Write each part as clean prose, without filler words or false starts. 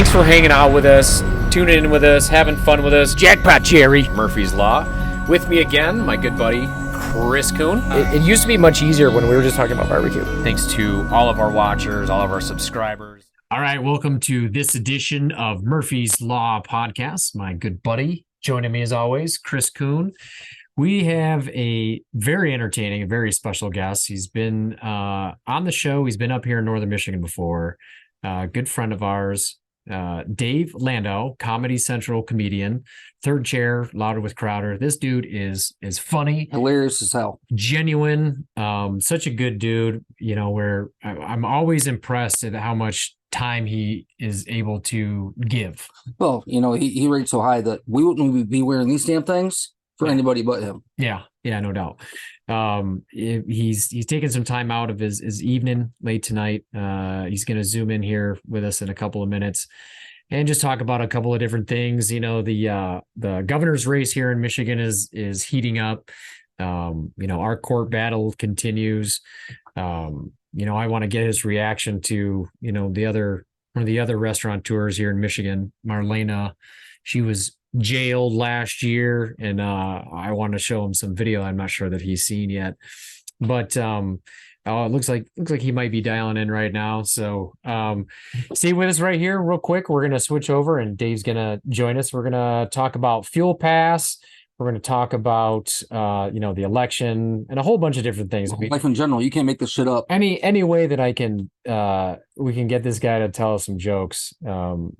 Thanks for hanging out with us, tuning in with us, having fun with us. Jackpot Jerry, Murphy's Law. With me again, my good buddy, Chris Kuhn. It used to be much easier when we were just talking about barbecue. Thanks to all of our watchers, all of our subscribers. All right, welcome to this edition of Murphy's Law Podcast. My good buddy, joining me as always, Chris Kuhn. We have a very entertaining, a very special guest. He's been on the show. He's been up here in Northern Michigan before. Good friend of ours, Dave Landau, Comedy Central comedian, third chair, Louder with Crowder. This dude is funny, Hilarious as hell, genuine, such a good dude. You know, where I'm always impressed at how much time he is able to give. Well, you know, he rates so high that we wouldn't be wearing these damn things for anybody but him. Yeah, no doubt. He's taking some time out of his evening late tonight. He's going to zoom in here with us in a couple of minutes and just talk about a couple of different things. You know, the governor's race here in Michigan is heating up. You know, our court battle continues. You know, I want to get his reaction to, you know, one of the other restaurateurs here in Michigan, Marlena. She was jailed last year, and I want to show him some video I'm not sure that he's seen yet. But it looks like he might be dialing in right now. So stay with us right here real quick. We're going to switch over, and Dave's going to join us. We're going to talk about Fuel Pass. We're going to talk about, you know, the election and a whole bunch of different things. Life in general, you can't make this shit up. Any way that I can, we can get this guy to tell us some jokes.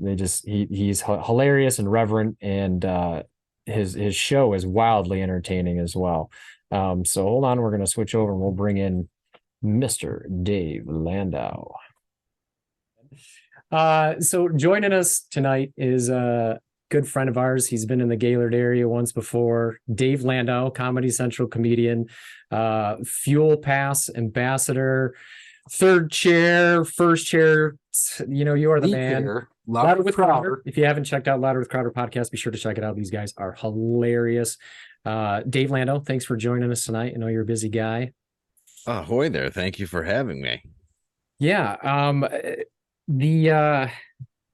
He's hilarious and reverent, and his show is wildly entertaining as well. So hold on, we're going to switch over and we'll bring in Mr. Dave Landau. So joining us tonight is good friend of ours. He's been in the Gaylord area once before. Dave Landau, Comedy Central comedian, Fuel Pass ambassador, third chair, first chair. You know, you are the man. Louder with Crowder. If you haven't checked out Louder with Crowder podcast, be sure to check it out. These guys are hilarious. Dave Landau, thanks for joining us tonight. I know you're a busy guy. Ahoy there. Thank you for having me. Yeah.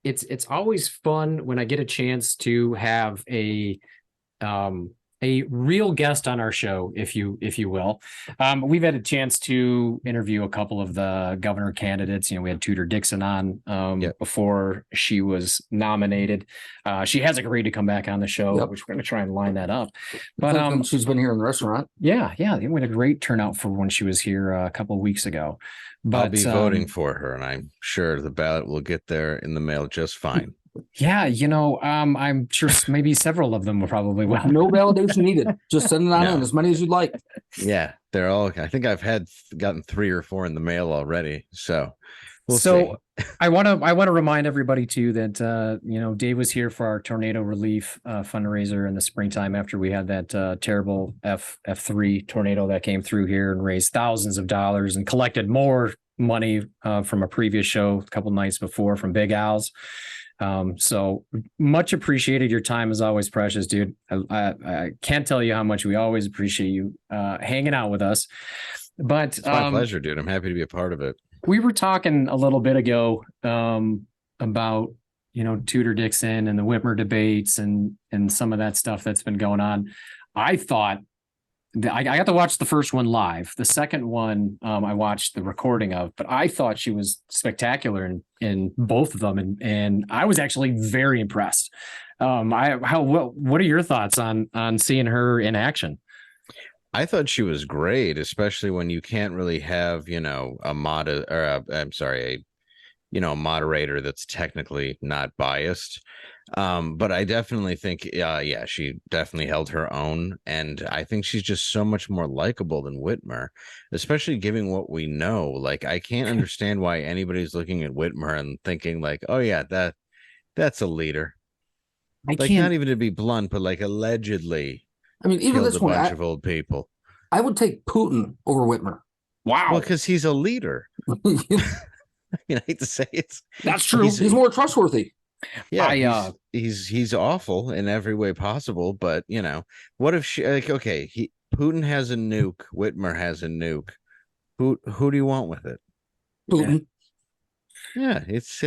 It's always fun when I get a chance to have a real guest on our show, if you will. We've had a chance to interview a couple of the governor candidates. You know, we had Tudor Dixon on before she was nominated. She has agreed to come back on the show, which we're going to try and line that up. But she's been here in the restaurant. Yeah, we had a great turnout for when she was here a couple of weeks ago. But I'll be voting for her, and I'm sure the ballot will get there in the mail just fine. Yeah, you know, I'm sure maybe several of them will probably will. No validation needed. Just send it on in as many as you'd like. Yeah, they're all. I think I've gotten 3 or 4 in the mail already. So we'll see. I want to remind everybody too that you know, Dave was here for our tornado relief fundraiser in the springtime after we had that terrible F3 tornado that came through here and raised thousands of dollars and collected more money from a previous show a couple nights before from Big Al's. So much appreciated. Your time is always precious, dude. I can't tell you how much we always appreciate you hanging out with us. But it's my pleasure, dude. I'm happy to be a part of it. We were talking a little bit ago about, you know, Tudor Dixon and the Whitmer debates and some of that stuff that's been going on. I thought I got to watch the first one live. The second one I watched the recording of, but I thought she was spectacular in both of them, and I was actually very impressed. What are your thoughts on seeing her in action? I thought she was great, especially when you can't really have, you know, a moderator that's technically not biased. But I definitely think, she definitely held her own. And I think she's just so much more likable than Whitmer, especially given what we know. Like, I can't understand why anybody's looking at Whitmer and thinking like, oh yeah, that's a leader. Not even to be blunt, but like allegedly. I mean, even this one, bunch of old people. I would take Putin over Whitmer. Wow. Well, because he's a leader. I hate to say it's. That's true. He's more trustworthy. Yeah, he's awful in every way possible. But you know, what if Putin has a nuke, Whitmer has a nuke. Who do you want with it? Putin. Yeah, it's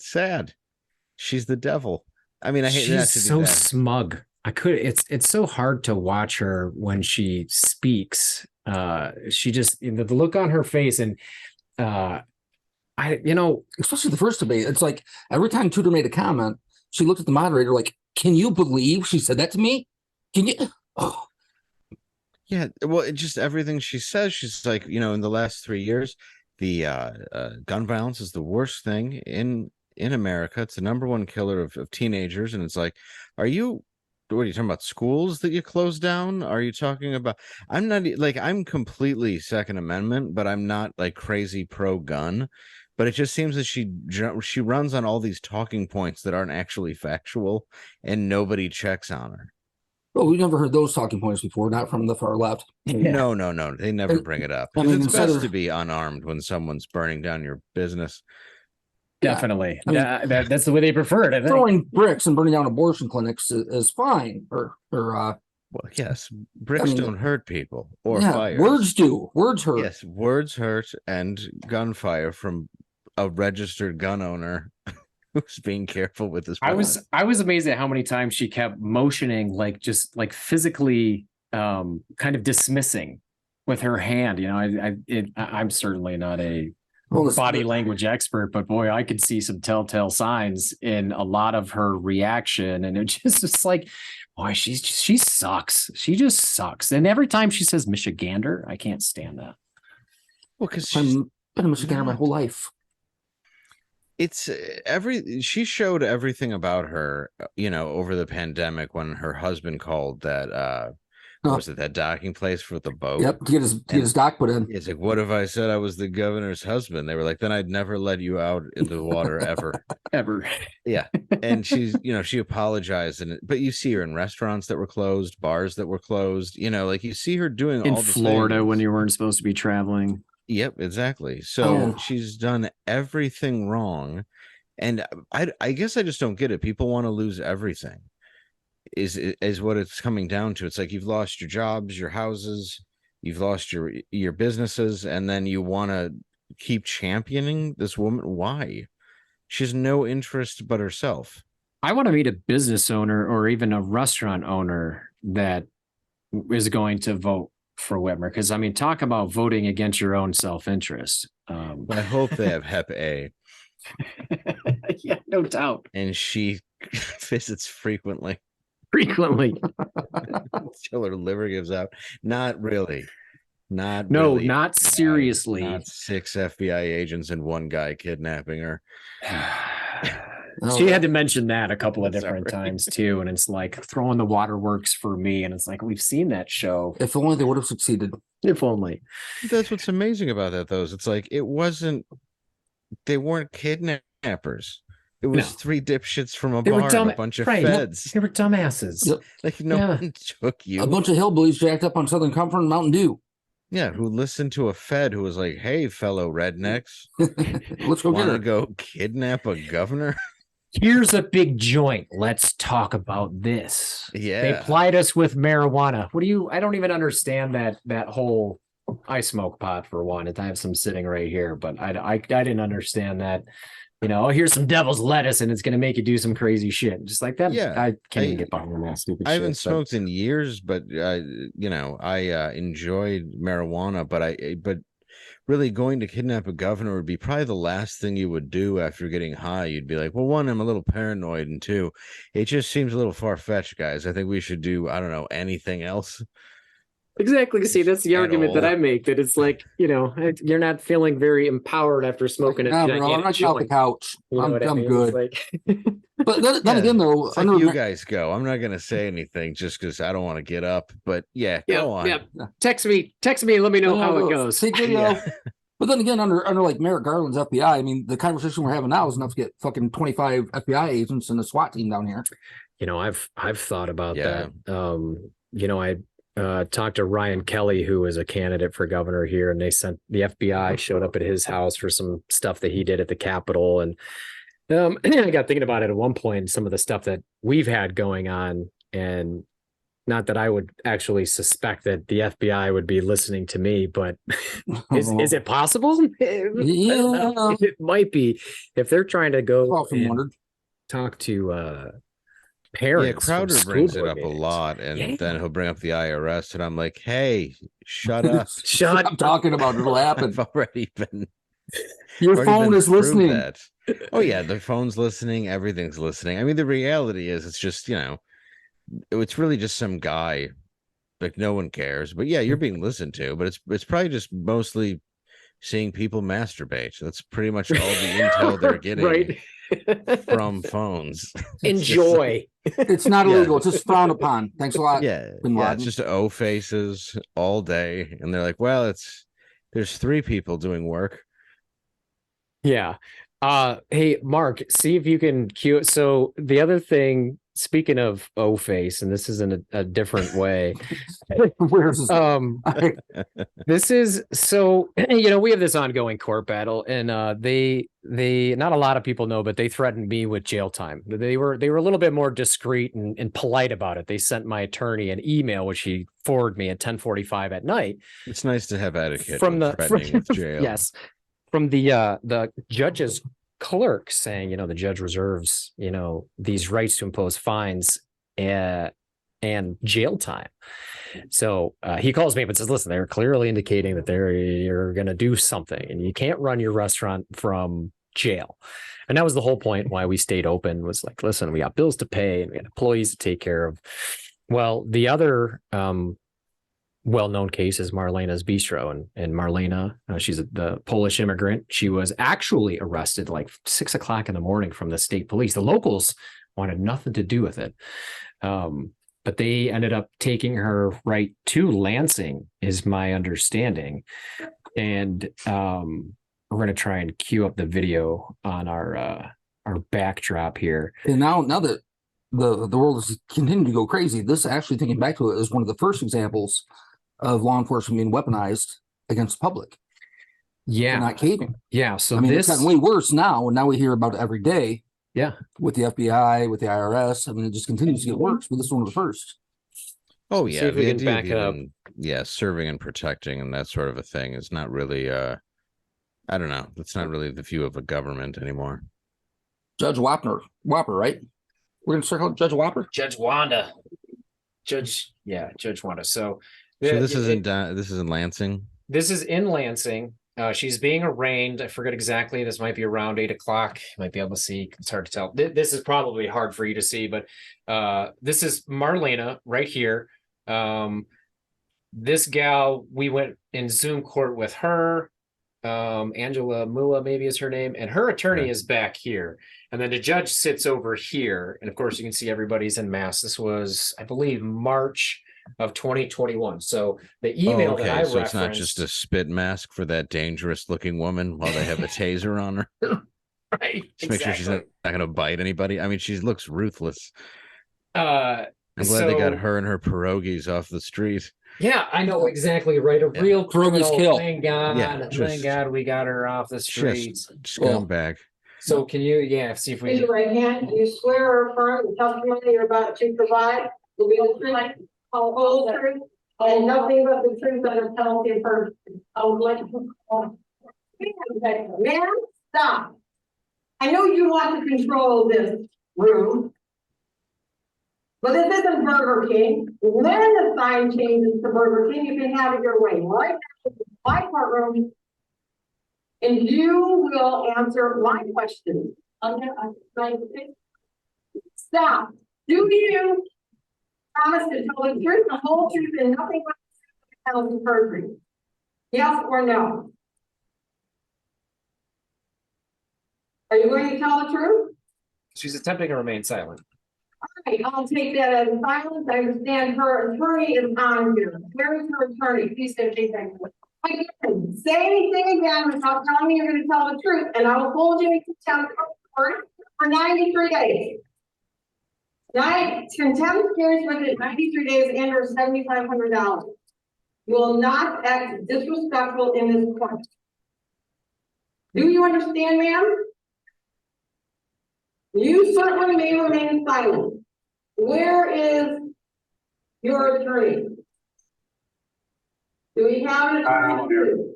sad. She's the devil. I mean, I hate that She's to be so that. smug. It's so hard to watch her when she speaks. She just, the look on her face, and especially the first debate, it's like every time Tudor made a comment, she looked at the moderator like, "Can you believe she said that to me? Can you?" Oh, Yeah, well, it just everything she says, she's like, in the last 3 years, the gun violence is the worst thing in America. It's the number one killer of teenagers, and it's like, what are you talking about? Schools that you close down? Are you talking about? I'm not like I'm completely Second Amendment, but I'm not like crazy pro gun. But it just seems that she runs on all these talking points that aren't actually factual, and nobody checks on her. well, we never heard those talking points before, not from the far left. No, they never bring it up. I mean, It's instead best of- to be unarmed when someone's burning down your business. Definitely. I mean, That's the way they prefer it, I think. Throwing bricks and burning down abortion clinics is fine. Well, yes, bricks I mean, don't hurt people or yeah, fire. words do. Words hurt. Yes, words hurt, and gunfire from a registered gun owner who's being careful with his. I was amazed at how many times she kept motioning, like just like physically kind of dismissing with her hand. I'm certainly not a body language expert, but boy, I could see some telltale signs in a lot of her reaction, and it's like, boy, she sucks. She just sucks. And every time she says Michigander, I can't stand that. Well, because I've been a Michigander my whole life. It's she showed everything about her, over the pandemic when her husband called that what was it, that docking place for the boat? Yep, to get his dock put in. It's like, what if I said I was the governor's husband? They were like, then I'd never let you out into the water ever. Ever. Yeah. And she's, she apologized, but you see her in restaurants that were closed, bars that were closed, like you see her doing In all the Florida things. when you weren't supposed to be traveling. Yep, exactly. So she's done everything wrong. And I guess I just don't get it. People want to lose everything. Is what it's coming down to. It's like you've lost your jobs, your houses, you've lost your businesses, and then you want to keep championing this woman. Why? She has no interest but herself. I want to meet a business owner or even a restaurant owner that is going to vote for Whitmer, because I mean, talk about voting against your own self-interest. I hope they have Hep A. Yeah, no doubt. And she visits frequently until her liver gives out. Not really. Not Seriously. Not 6 FBI agents and 1 guy kidnapping her. She had to mention that a couple of different times too, and it's like throwing the waterworks for me, and it's like, we've seen that show. If only they would have succeeded. If only. That's what's amazing about that, though. Is it's like they weren't kidnappers. It was 3 dipshits from a bar and a bunch of feds. They were dumbasses. Yep. Like one took you. A bunch of hillbillies jacked up on Southern Comfort and Mountain Dew. Yeah, who listened to a Fed who was like, "Hey, fellow rednecks, let's go get her. Go kidnap a governor." Here's a big joint. Let's talk about this. Yeah, they plied us with marijuana. I don't even understand that whole. I smoke pot for one, and I have some sitting right here, but I didn't understand that. Here's some devil's lettuce, and it's going to make you do some crazy shit. Just like that. Yeah, I can't even get behind that stupid shit. I haven't smoked in years, but I enjoyed marijuana, but really going to kidnap a governor would be probably the last thing you would do after getting high. You'd be like, well, 1, I'm a little paranoid, and 2, it just seems a little far-fetched, guys. I think we should do, I don't know, anything else. Exactly. See, that's the argument that I make, that it's like, you're not feeling very empowered after smoking bro, I'm not off the couch. I'm good. But then again, though, it's like you guys go. I'm not going to say anything just because I don't want to get up. But go on. Yeah. Text me. Let me know how it goes. Take video. But then again, under like Merrick Garland's FBI, I mean, the conversation we're having now is enough to get fucking 25 FBI agents and a SWAT team down here. I've thought about that. I talked to Ryan Kelly, who was a candidate for governor here, and the FBI showed up at his house for some stuff that he did at the Capitol. And I got thinking about it at one point, some of the stuff that we've had going on, and not that I would actually suspect that the FBI would be listening to me, but is it possible? Yeah. It might be, if they're trying to go. Often wondered. talk to Yeah, parents from Crowder school brings it board up a meetings. lot, and Yeah. then he'll bring up the IRS, and I'm like, hey, shut up. Stop talking about it. It'll happen. I've already been Your already phone been is through listening. that. Oh yeah, the phone's listening, everything's listening. I mean, the reality is it's just, it's really just some guy. Like no one cares. But yeah, you're being listened to, but it's probably just mostly seeing people masturbate. That's pretty much all the intel they're getting Right. from phones. It's just Enjoy. It's not Yeah. illegal. It's just frowned upon. Thanks a lot. yeah, Bin yeah, Laden. it's just O faces all day. And they're like, well, there's 3 people doing work. Yeah. Hey, Mark, see if you can cue it. So the other thing, speaking of O-face, and this is in a different way. Where's this? This is so we have this ongoing court battle, and they not a lot of people know, but they threatened me with jail time. They were a little bit more discreet and polite about it. They sent my attorney an email, which he forwarded me at 10:45 at night. It's nice to have etiquette From when the threatening with jail. Yes, from the judge's clerk saying, the judge reserves, these rights to impose fines and jail time. So he calls me up and says, listen, they're clearly indicating that you're going to do something and you can't run your restaurant from jail. And that was the whole point why we stayed open, was like, listen, we got bills to pay and we got employees to take care of. Well, the other well-known case is Marlena's Bistro, and Marlena, she's the Polish immigrant. She was actually arrested like 6 o'clock in the morning from the state police. The locals wanted nothing to do with it. But they ended up taking her right to Lansing, is my understanding. And we're going to try and cue up the video on our backdrop here. And now that the world is continuing to go crazy, this, actually thinking back to it, is one of the first examples of law enforcement being weaponized against the public. Yeah. They're not caving. Yeah. So it's gotten way worse now, and now we hear about it every day. Yeah. With the FBI, with the IRS. I mean, it just continues to get worse, but this one was the first. Oh yeah, see if we can back it up. Yeah, serving and protecting and that sort of a thing is not really I don't know. It's not really the view of a government anymore. Judge Whopper, right? We're gonna circle Judge Whopper? Judge Wanda. Judge Wanda. So this is in Lansing. This is in Lansing. She's being arraigned. I forget exactly. This might be around 8 o'clock. You might be able to see. It's hard to tell. This is probably hard for you to see, but this is Marlena right here. This gal, we went in Zoom court with her. Angela Mua maybe is her name, and her attorney is back here, and then the judge sits over here, and of course you can see everybody's in mass. This was, I believe, March of 2021. So the email that I referenced, it's not just a spit mask for that dangerous looking woman while they have a taser on her. Right. Just make sure she's not going to bite anybody. I mean, she looks ruthless. I'm glad they got her and her pierogies off the street. Yeah, I know exactly, right? Real pierogies kill. Thank God. Thank God we got her off the streets. Scumbag. So can you, see if we Raise your right hand. Do you swear or affirm the testimony you're about to provide will be the truth, whole truth, and nothing but the truth under penalty of perjury? Ma'am, stop. I know you want to control this room, but this isn't Burger King. When the sign changes to Burger King, you can have it your way. Right now, it's my courtroom, and you will answer my questions. Stop. Do you promise to tell the truth, the whole truth, and nothing but the penalty of perjury? Yes or no? Are you going to tell the truth? She's attempting to remain silent. All right, I'll take that as silence. I understand her attorney is on here. Where is her attorney? Please don't take that. Again, say anything again without telling me you're going to tell the truth, and I will hold you in contempt for 93 days. Contempt carries with it 93 days and or $7,500. You will not act disrespectful in this court. Do you understand, ma'am? You certainly may remain silent. Where is your attorney? Do we have an attorney?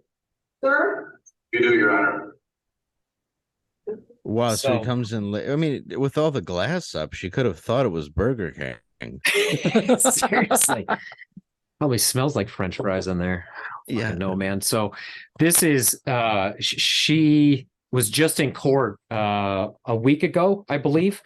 Sir? You do, Your Honor. Wow, so he So comes in late. I mean, with all the glass up, she could have thought it was Burger King. seriously, probably smells like French fries in there. Yeah. No, man. So this is she was just in court a week ago, I believe,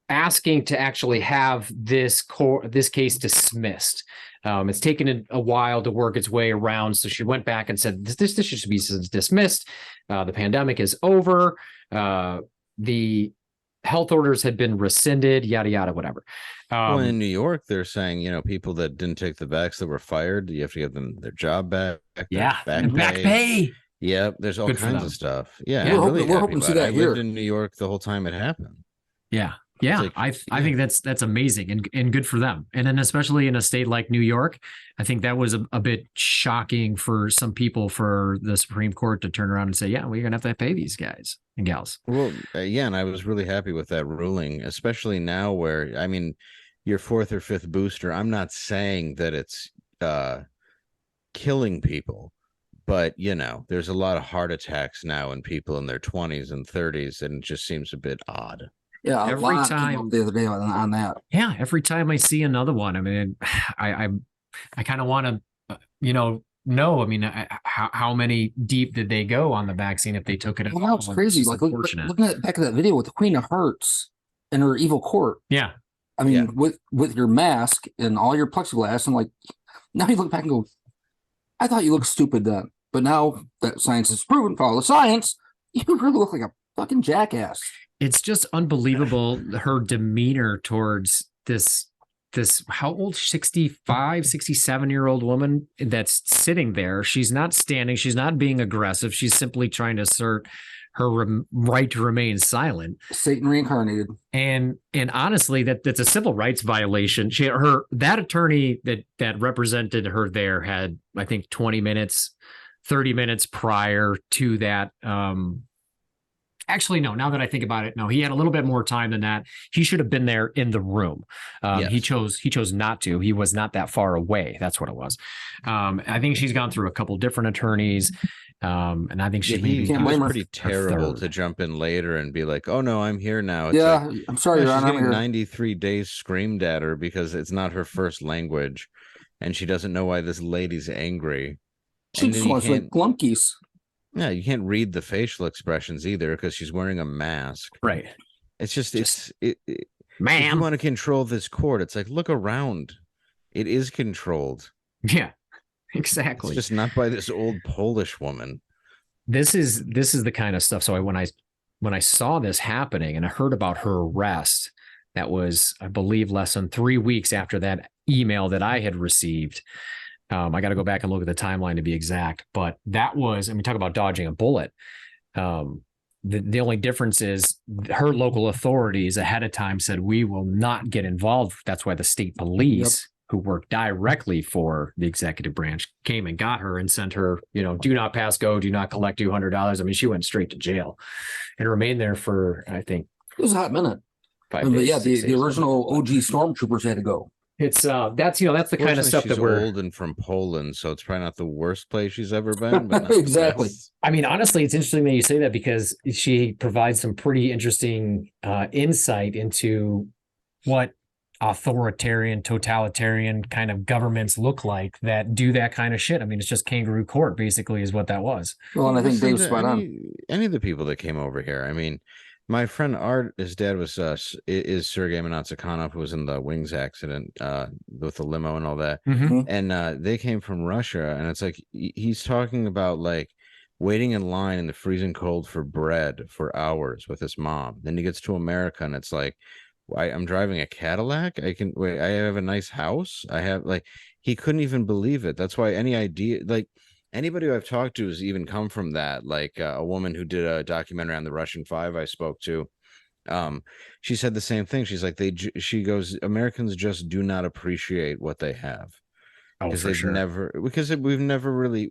asking to actually have this case dismissed. It's taken a while to work its way around, so she went back and said this should be dismissed. The pandemic is over. The health orders had been rescinded. Yada yada, whatever. Well, in New York, they're saying, people that didn't take the vax that were fired, you have to give them their job back. Yeah, back pay. Yep, there's all kinds of stuff. Yeah, We're I'm really hoping to see that I here. lived in New York the whole time it happened. Yeah. Like, I think that's amazing and good for them. And then especially in a state like New York, I think that was a bit shocking for some people for the Supreme Court to turn around and say, yeah, we're going to have to pay these guys and gals. Well, yeah, and I was really happy with that ruling, especially now where, I mean, your fourth or fifth booster, I'm not saying that it's killing people, but, there's a lot of heart attacks now in people in their 20s and 30s, and it just seems a bit odd. Yeah, every time the other day on that. Yeah, every time I see another one, I mean, I kind of want to, know. I mean, how many deep did they go on the vaccine if they took it at all? Well, it's crazy. Like looking at back at that video with the Queen of Hearts and her evil court. Yeah, I mean, with your mask and all your plexiglass, and like now you look back and go, I thought you looked stupid then, but now that science is proven, follow the science, you really look like a fucking jackass. It's just unbelievable her demeanor towards this how old, 65, 67-year-old woman that's sitting there. She's not standing, she's not being aggressive, she's simply trying to assert her right to remain silent. Satan reincarnated. And honestly, that's a civil rights violation. That attorney that represented her there had, I think, 20 minutes, 30 minutes prior to that. Actually, no, now that I think about it, no, he had a little bit more time than that. He should have been there in the room. Yes. He chose not to. He was not that far away. That's what it was. I think she's gone through a couple different attorneys. And I think he was pretty terrible to jump in later and be like, oh no, I'm here now. It's I'm sorry, Your Honor. She's getting 93 days screamed at her because it's not her first language. And she doesn't know why this lady's angry. She just wants like glunkies. Yeah, you can't read the facial expressions either because she's wearing a mask. Right. It's just ma'am, if you want to control this court, it's like, look around. It is controlled. Yeah, exactly. It's just not by this old Polish woman. This is the kind of stuff. So when I saw this happening and I heard about her arrest, that was, I believe, less than 3 weeks after that email that I had received. I got to go back and look at the timeline to be exact, but that was, talk about dodging a bullet. The only difference is her local authorities ahead of time said, we will not get involved. That's why the state police, who work directly for the executive branch, came and got her and sent her, do not pass go, do not collect $200. I mean, she went straight to jail and remained there for, I think, it was a hot minute. 5 days. Yeah, the original OG stormtroopers had to go. It's that's the kind of stuff that we're old and from Poland, so it's probably not the worst place she's ever been. But exactly. Honestly, it's interesting that you say that because she provides some pretty interesting insight into what authoritarian, totalitarian kind of governments look like that do that kind of shit. It's just kangaroo court, basically, is what that was. Well, and I think Dave's spot on. Any of the people that came over here, my friend Art, his dad is Sergei Monatsakanov, who was in the Wings accident with the limo and all that. Mm-hmm. And they came from Russia. And it's like he's talking about like waiting in line in the freezing cold for bread for hours with his mom. Then he gets to America and it's like, I'm driving a Cadillac. I have a nice house. He couldn't even believe it. That's why any idea, like, anybody who I've talked to has even come from that, like a woman who did a documentary on the Russian Five I spoke to. She said the same thing. She's like, she goes, Americans just do not appreciate what they have. Because we've never really,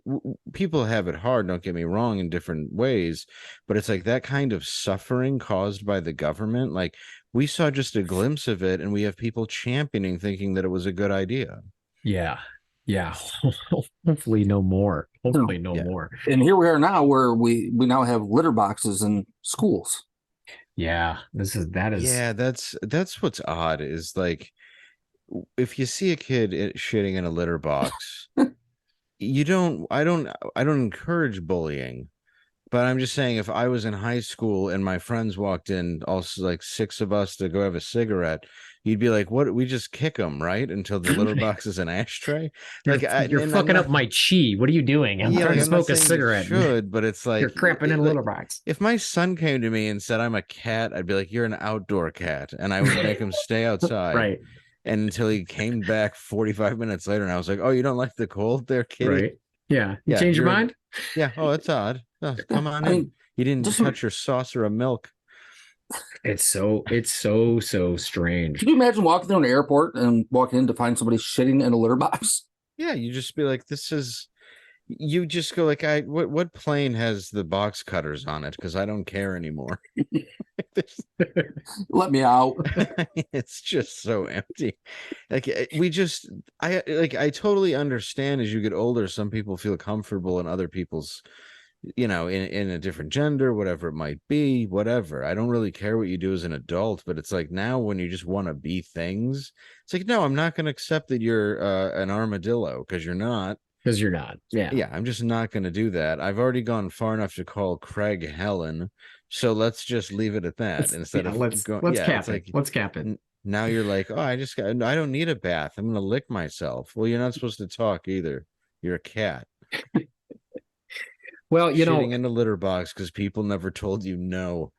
people have it hard, don't get me wrong, in different ways, but it's like that kind of suffering caused by the government. Like we saw just a glimpse of it and we have people championing, thinking that it was a good idea. Yeah. Yeah. Hopefully no more. Hopefully no Yeah. more. And here we are now, where we now have litter boxes in schools. Yeah. That is. Yeah, that's what's odd is like if you see a kid shitting in a litter box, you don't I don't encourage bullying. But I'm just saying, if I was in high school and my friends walked in, also like six of us to go have a cigarette, you'd be like, "What? We just kick them, right? Until the litter box is an ashtray." Like, You're and I'm fucking not, up my chi. What are you doing? I'm yeah, trying like to I'm not smoke a saying you cigarette. should, but it's You're like, cramping in a little box. if my son came to me and said I'm a cat, I'd be like, "You're an outdoor cat," and I would make him stay outside. Right. And until he came back 45 minutes later, and I was like, "Oh, you don't like the cold there, kitty?" Right. Yeah. You Yeah, change your you're mind? yeah. Oh, that's odd. Oh, come on I in. mean, You didn't just touch your saucer of milk. It's so strange. could you imagine walking through an airport and walking in to find somebody shitting in a litter box? Yeah, you just be like, this is. You just go like, what plane has the box cutters on it? Because I don't care anymore. Let me out. It's just so empty. Like I totally understand as you get older, some people feel comfortable in other people's, in a different gender, whatever it might be, whatever. I don't really care what you do as an adult, but it's like now when you just want to be things, it's like, no, I'm not going to accept that you're an armadillo because you're not. Because you're not. Yeah. Yeah, I'm just not going to do that. I've already gone far enough to call Craig Helen, so let's just leave it at that instead of let's going. let's Yeah, cap it's it. like Let's cap it. now you're like, oh, I don't need a bath. I'm going to lick myself. Well, you're not supposed to talk either. You're a cat. Well, Shitting in the litter box because people never told you no.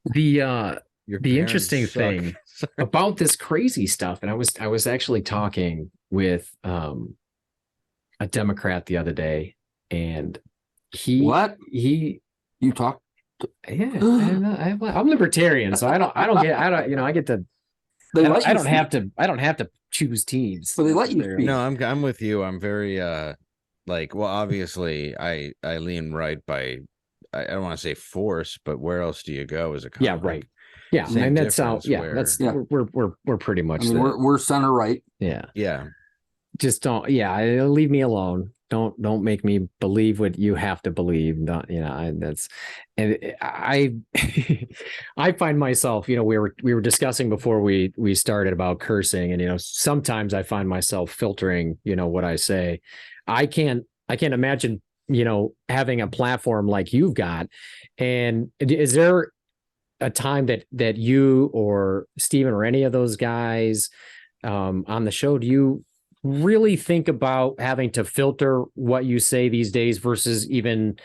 the Your the parents interesting suck. thing about this crazy stuff, and I was actually talking with a Democrat the other day, and he You talk? yeah, I'm libertarian, so I get to They I let you don't have speak. to choose teams. So they let you Necessarily. speak. No, I'm with you. I'm very well, obviously I lean right by I don't want to say force, but where else do you go as a Yeah, comic? right. Yeah, Same and that's how. difference Yeah, where- that's Yeah. we're pretty much. I mean, we're center right. yeah. Yeah. Just don't. Yeah, leave me alone. Don't make me believe what you have to believe. Not, I I find myself. We were discussing before we started about cursing, and sometimes I find myself filtering. What I say. I can't imagine. Having a platform like you've got, and is there a time that you or Steven or any of those guys on the show, do you really think about having to filter what you say these days versus even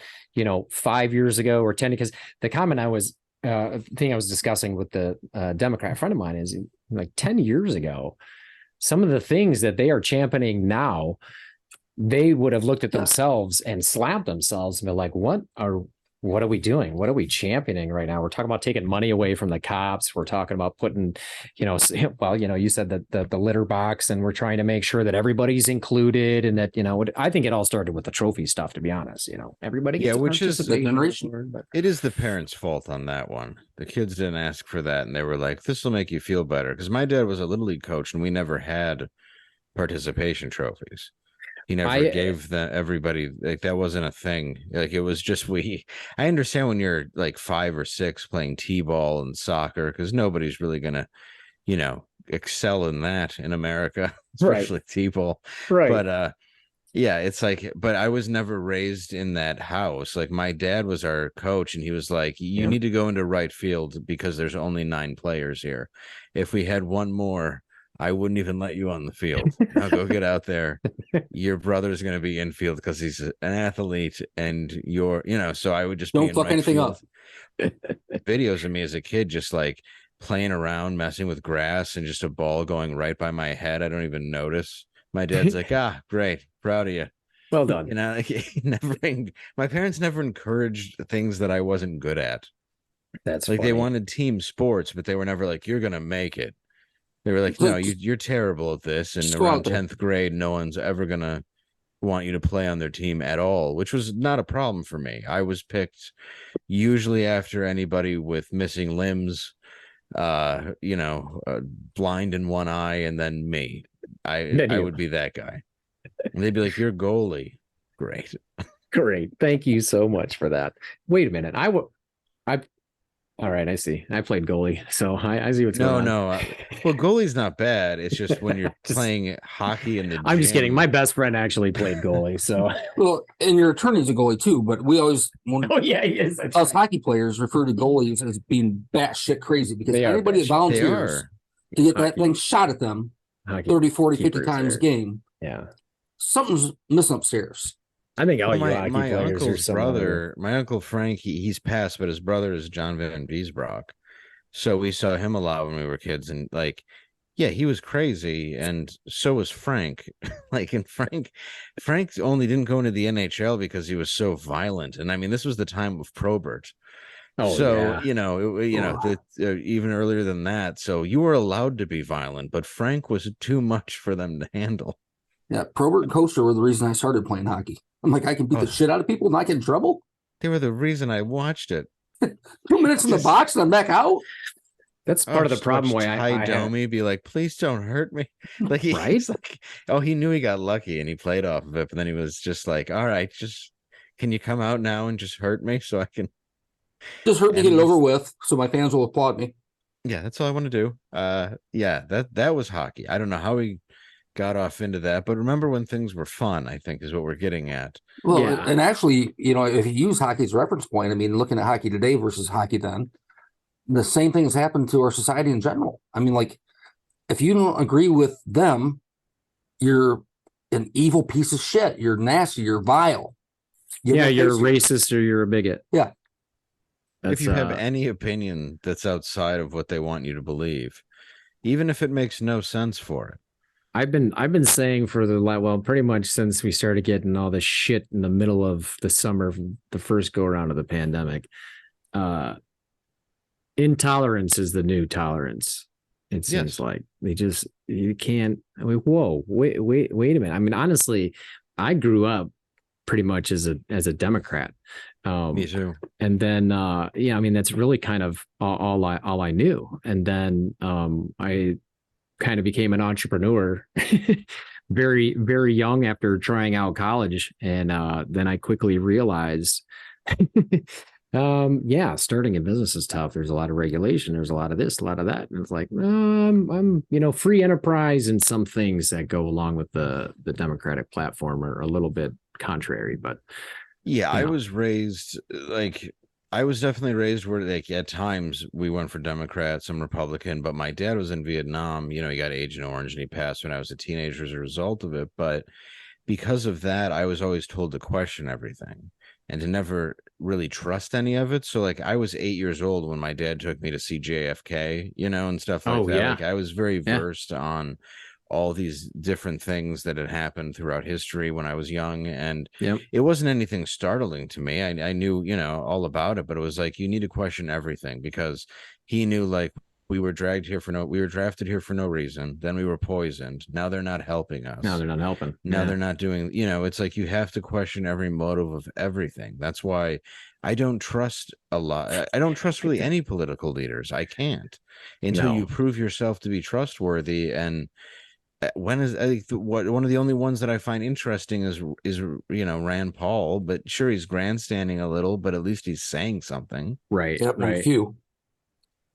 5 years ago or 10? Because the comment I was discussing with the Democrat friend of mine is like 10 years ago, some of the things that they are championing now, they would have looked at themselves and slapped themselves and been like, what are we doing? What are we championing right now? We're talking about taking money away from the cops. We're talking about putting, you said that the litter box, and we're trying to make sure that everybody's included, and that, I think it all started with the trophy stuff, to be honest. Everybody gets which is the generation. It is the parents' fault on that one. The kids didn't ask for that, and they were like, "This will make you feel better." Because my dad was a little league coach, and we never had participation trophies. He never gave everybody, like, that wasn't a thing. Like, it was just I understand when you're like 5 or 6 playing t-ball and soccer, because nobody's really gonna excel in that in America, especially t-ball, right? But yeah, it's like, but I was never raised in that house. Like, my dad was our coach, and he was like, you need to go into right field because there's only 9 players here. If we had one more, I wouldn't even let you on the field. Now go get out there. Your brother's going to be infield because he's an athlete, and so I would just Don't be in fuck right anything field. up. Videos of me as a kid just like playing around, messing with grass, and just a ball going right by my head. I don't even notice. My dad's like, great, proud of you. Well done. My parents never encouraged things that I wasn't good at. That's like funny. They wanted team sports, but they were never like, you're going to make it. They were like, no, you're terrible at this. And around 10th grade, no one's ever going to want you to play on their team at all, which was not a problem for me. I was picked usually after anybody with missing limbs, blind in one eye, and then me. I would be that guy. And they'd be like, "You're goalie." Great. Great. Thank you so much for that. Wait a minute. All right, I see. I played goalie, so I see what's going on. No. Well, goalie's not bad. It's just when you're Just- playing hockey in the I'm just kidding. gym. My best friend actually played goalie, so Well, and your attorney's a goalie too, but we always, when oh yeah, he is. That's us right. hockey players refer to goalies as being batshit crazy because They are anybody that batshit. They volunteers are. to get that Hockey. thing shot at them Hockey 30, 40, 50 keepers times are- a game, Yeah, something's missing upstairs. I think all Well, you hockey my players are uncle's similar. brother, my uncle Frank, he's passed, but his brother is John Van Biesbrock. So we saw him a lot when we were kids, and like, yeah, he was crazy, and so was Frank. Like, and Frank only didn't go into the NHL because he was so violent, and I mean, this was the time of Probert. Oh, So yeah. even earlier than that. So you were allowed to be violent, but Frank was too much for them to handle. Yeah, Probert and Coaster were the reason I started playing hockey. I'm like, I can beat the shit out of people and not get in trouble. They were the reason I watched it. 2 minutes in the box and I'm back out. That's part of the just problem. watch Why Ty I had- Domi be like, "Please don't hurt me." Like Right? he's like, oh, he knew he got lucky and he played off of it, but then he was just like, "All right, just can you come out now and just hurt me so I can?" Just hurt me And get it this- over with so my fans will applaud me. Yeah, that's all I want to do. Yeah, that was hockey. I don't know how we got off into that, but remember when things were fun, I think is what we're getting at. Well, Yeah. and actually, if you use hockey as a reference point, I mean, looking at hockey today versus hockey then, the same thing has happened to our society in general. I mean, like, if you don't agree with them, you're an evil piece of shit. You're nasty. You're vile. Yeah, you're a basically- racist or you're a bigot. Yeah. That's, If you have any opinion that's outside of what they want you to believe, even if it makes no sense for it. I've been saying for pretty much since we started getting all this shit in the middle of the summer, the first go around of the pandemic. Intolerance is the new tolerance. It seems Yes. like you can't. I mean, whoa, wait a minute. I mean, honestly, I grew up pretty much as a Democrat. Me too. And then I mean, that's really kind of all I knew. And then I kind of became an entrepreneur very, very young after trying out college. And then I quickly realized starting a business is tough. There's a lot of regulation. There's a lot of this, a lot of that. And it's like, I'm free enterprise, and some things that go along with the Democratic platform are a little bit contrary, but Yeah, I know. was raised I was definitely raised where like at times we went for Democrat, some Republican, but my dad was in Vietnam. He got Agent Orange and he passed when I was a teenager as a result of it. But because of that, I was always told to question everything and to never really trust any of it. So like I was 8 years old when my dad took me to see JFK, and stuff like Oh, that. yeah. Like I was very Yeah. versed on all these different things that had happened throughout history when I was young. And Yep. it wasn't anything startling to me. I knew, all about it, but it was like, you need to question everything because he knew like we were drafted here for no reason. Then we were poisoned. Now they're not helping us. now they're not helping. Now Yeah. they're not doing, it's like you have to question every motive of everything. That's why I don't trust a lot. I don't trust really any political leaders. I can't until No. you prove yourself to be trustworthy. And one of the only ones that I find interesting is Rand Paul, but sure, he's grandstanding a little, but at least he's saying something. Right. Yep, and a Right. few.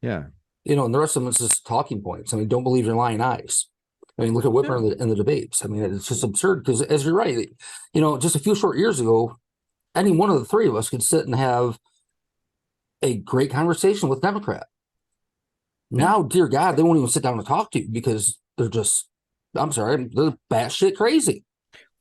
Yeah. And the rest of them is just talking points. I mean, don't believe your lying eyes. I mean, look at Whitmer in the debates. I mean, it's just absurd because, as you're right, just a few short years ago, any one of the three of us could sit and have a great conversation with Democrat. Now, dear God, they won't even sit down and talk to you because they're just, I'm sorry, they're batshit crazy.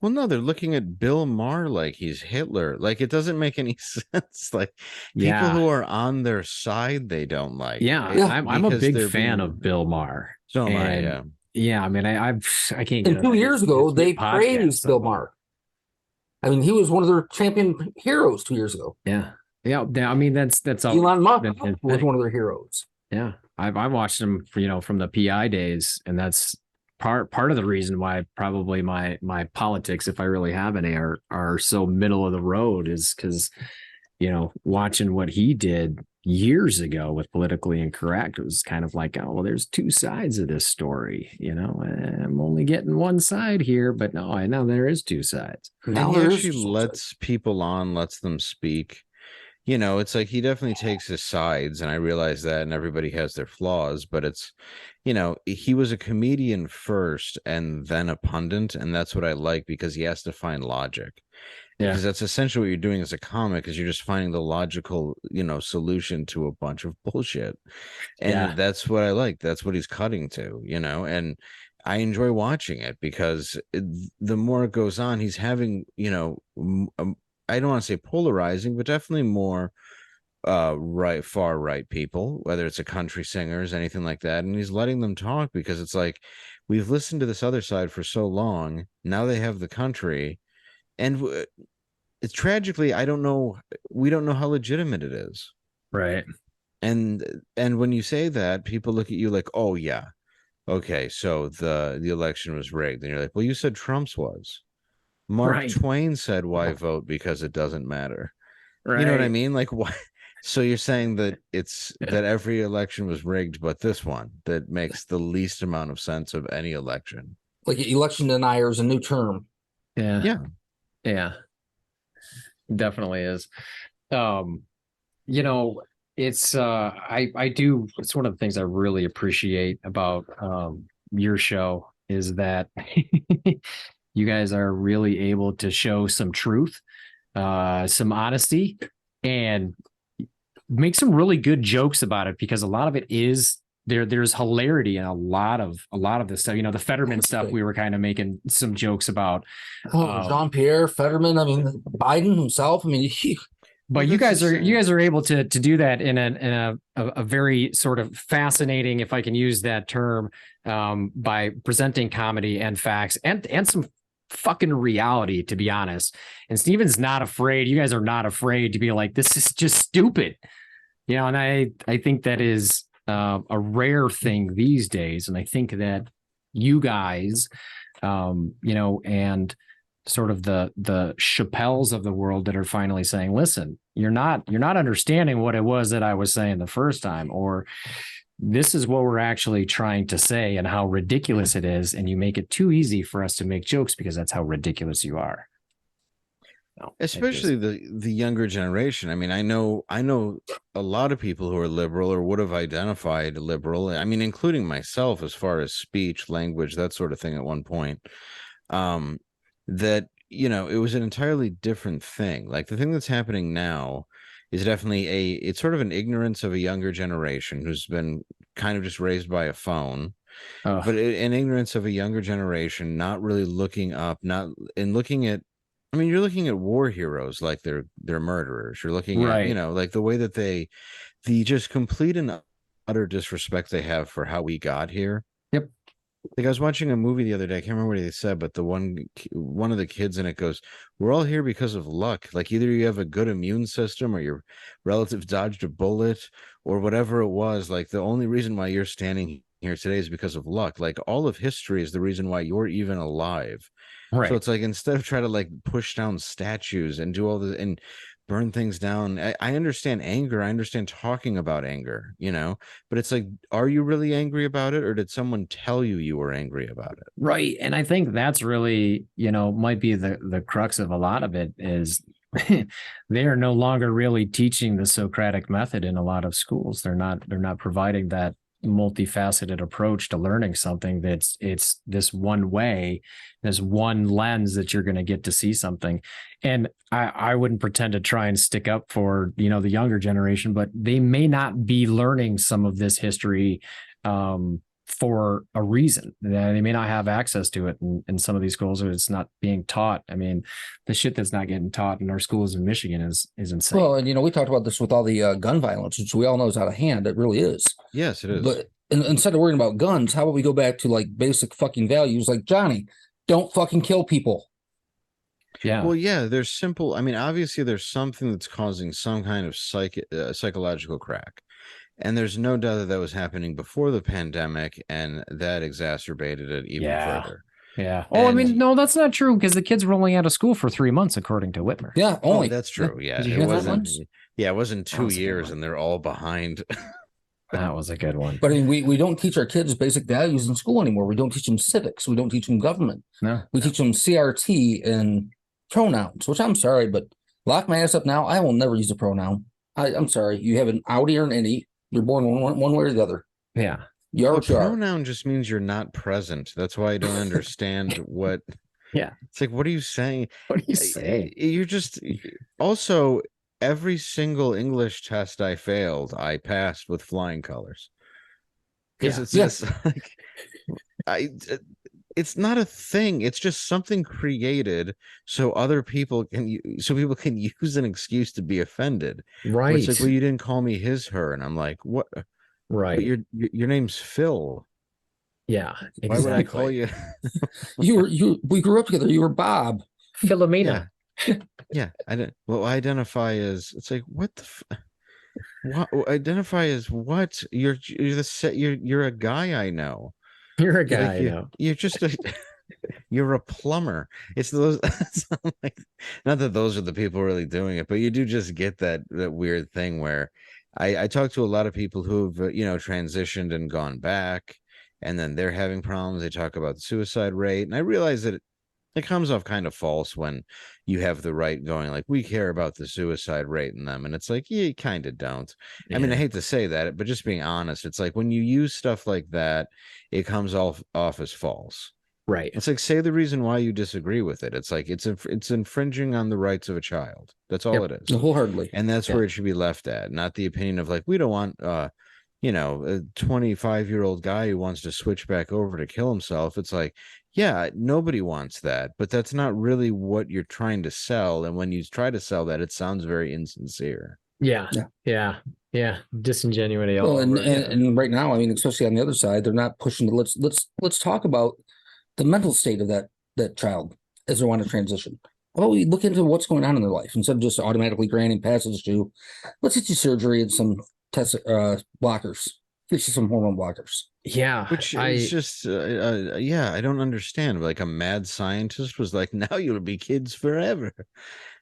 Well, no, they're looking at Bill Maher like he's Hitler. Like it doesn't make any sense. Like people Yeah. who are on their side, they don't like. Yeah. Yeah. I'm a Because big they're fan being- of Bill Maher. So am I. And- Yeah. Yeah. I mean, I can't get And 2 years ago, they praised Bill Maher. I mean, he was one of their champion heroes 2 years ago. Yeah. Yeah. I mean, that's all. Elon Musk been his was thing. one of their heroes. Yeah, I've watched him, from the PI days, and that's part of the reason why probably my politics, if I really have any, are so middle of the road, is because watching what he did, years ago with Politically Incorrect. It was kind of like, oh, well, there's two sides of this story. I'm only getting one side here, but no, I know there is two sides. Now And he there actually is lets people on, lets them speak. It's like he definitely takes his sides, and I realize that, and everybody has their flaws, but it's, he was a comedian first and then a pundit, and that's what I like, because he has to find logic. Yeah. Because that's essentially what you're doing as a comic, is you're just finding the logical, solution to a bunch of bullshit. And that's what I like. That's what he's cutting to, and I enjoy watching it, because the more it goes on, he's having, I don't want to say polarizing, but definitely more far right people, whether it's a country singers, anything like that. And he's letting them talk, because it's like, we've listened to this other side for so long. Now they have the country. And it's tragically, we don't know how legitimate it is. Right. And when you say that, people look at you like, oh yeah, okay, so the election was rigged. And you're like, well, you said Trump's was. Mark Twain said, why vote? Because it doesn't matter. Right. You know what I mean? Like, why? So you're saying that that every election was rigged, but this one, that makes the least amount of sense of any election. like election denier is a new term. Yeah, definitely is. It's it's one of the things I really appreciate about your show is that you guys are really able to show some truth, some honesty, and make some really good jokes about it, because a lot of it is there's hilarity in a lot of this stuff. The Fetterman stuff, we were kind of making some jokes about. Jean-Pierre Fetterman, I mean Biden himself. I mean, but you guys are able to do that in a very sort of fascinating, if I can use that term, by presenting comedy and facts and some fucking reality, to be honest. And Steven's not afraid. You guys are not afraid to be like, this is just stupid. And I think that is a rare thing these days. And I think that you guys, and sort of the Chappelles of the world that are finally saying, listen, you're not understanding what it was that I was saying the first time, or this is what we're actually trying to say and how ridiculous it is. And you make it too easy for us to make jokes because that's how ridiculous you are. Especially the younger generation. I mean, I know a lot of people who are liberal or would have identified liberal. I mean, including myself, as far as speech, language, that sort of thing at one point. That, it was an entirely different thing. Like, the thing that's happening now is definitely it's sort of an ignorance of a younger generation who's been kind of just raised by a phone. But an ignorance of a younger generation, not really looking up, looking at, I mean, you're looking at war heroes like they're murderers. You're looking at, like the way that the just complete and utter disrespect they have for how we got here. Yep. Like, I was watching a movie the other day. I can't remember what they said, but the one of the kids in it goes, "We're all here because of luck. Like, either you have a good immune system, or your relative dodged a bullet, or whatever it was. Like, the only reason why you're standing here today is because of luck. Like, all of history is the reason why you're even alive." Right. So it's like, instead of trying to like push down statues and do all this and burn things down, I understand anger. I understand talking about anger, but it's like, are you really angry about it, or did someone tell you were angry about it? Right. And I think that's really, might be the crux of a lot of it is they are no longer really teaching the Socratic method in a lot of schools. They're not providing that multifaceted approach to learning something. It's this one way, this one lens that you're going to get to see something. And I wouldn't pretend to try and stick up for the younger generation, but they may not be learning some of this history for a reason. They may not have access to it in some of these schools, or it's not being taught. I mean, the shit that's not getting taught in our schools in Michigan is insane. Well, and we talked about this with all the gun violence, which we all know is out of hand. It really is. Yes, it is. But instead of worrying about guns, how about we go back to like basic fucking values, like Johnny, don't fucking kill people. Yeah. Well, yeah, there's simple. I mean, obviously, there's something that's causing some kind of psychological crack. And there's no doubt that was happening before the pandemic, and that exacerbated it even further. Yeah. Oh, I mean, no, that's not true, because the kids were only out of school for 3 months, according to Whitmer. Yeah, only. Oh, that's true. Yeah, Did you hear that once? Yeah, it wasn't That 2 was a good years one. and they're all behind. That was a good one. But I mean, we don't teach our kids basic values in school anymore. We don't teach them civics. We don't teach them government. No. We teach them CRT and pronouns, which I'm sorry, but lock my ass up now. I will never use a pronoun. I'm sorry. You have an outie or an innie. You're born one way or the other. Yeah. You are Well, what you are. pronoun just means you're not present. That's why I don't understand what. Yeah. It's like, what are you saying? What do you say? You're just also every single English test I failed, I passed with flying colors. Because Yeah. it's just like it's not a thing. It's just something created so other people can use an excuse to be offended. Where it's Right. like, well, you didn't call me his, her, and I'm like, what? But Right. your name's Phil. Yeah. Why would I call Exactly. you? We grew up together. You were Bob. Philomena. Yeah, I didn't. Well, identify as. It's like, what the. What identify as what? You're a guy I know. You're a Like, guy, you know. you're just you're a plumber. It's those. It's not that those are the people really doing it, but you do just get that weird thing where I talk to a lot of people who've transitioned and gone back, and then they're having problems. They talk about the suicide rate, and I realize that it comes off kind of false when you have the right going like, we care about the suicide rate in them, and it's like, yeah, you kind of don't. I mean, I hate to say that, but just being honest, it's like when you use stuff like that, it comes off as false. Right. It's like, say the reason why you disagree with it. It's like it's infringing on the rights of a child. That's all it is. Wholeheartedly. And that's where it should be left at, not the opinion of like, we don't want a 25-year-old guy who wants to switch back over to kill himself. It's like, yeah, nobody wants that, but that's not really what you're trying to sell. And when you try to sell that, it sounds very insincere. Yeah. Disingenuity. Well, All over. and right now, I mean, especially on the other side, they're not pushing. Let's talk about the mental state of that child as they want to transition. Well, we look into what's going on in their life instead of just automatically granting passage to, let's get you surgery and some test blockers, get you some hormone blockers. Yeah. Which is just, I don't understand. Like a mad scientist was like, now you'll be kids forever.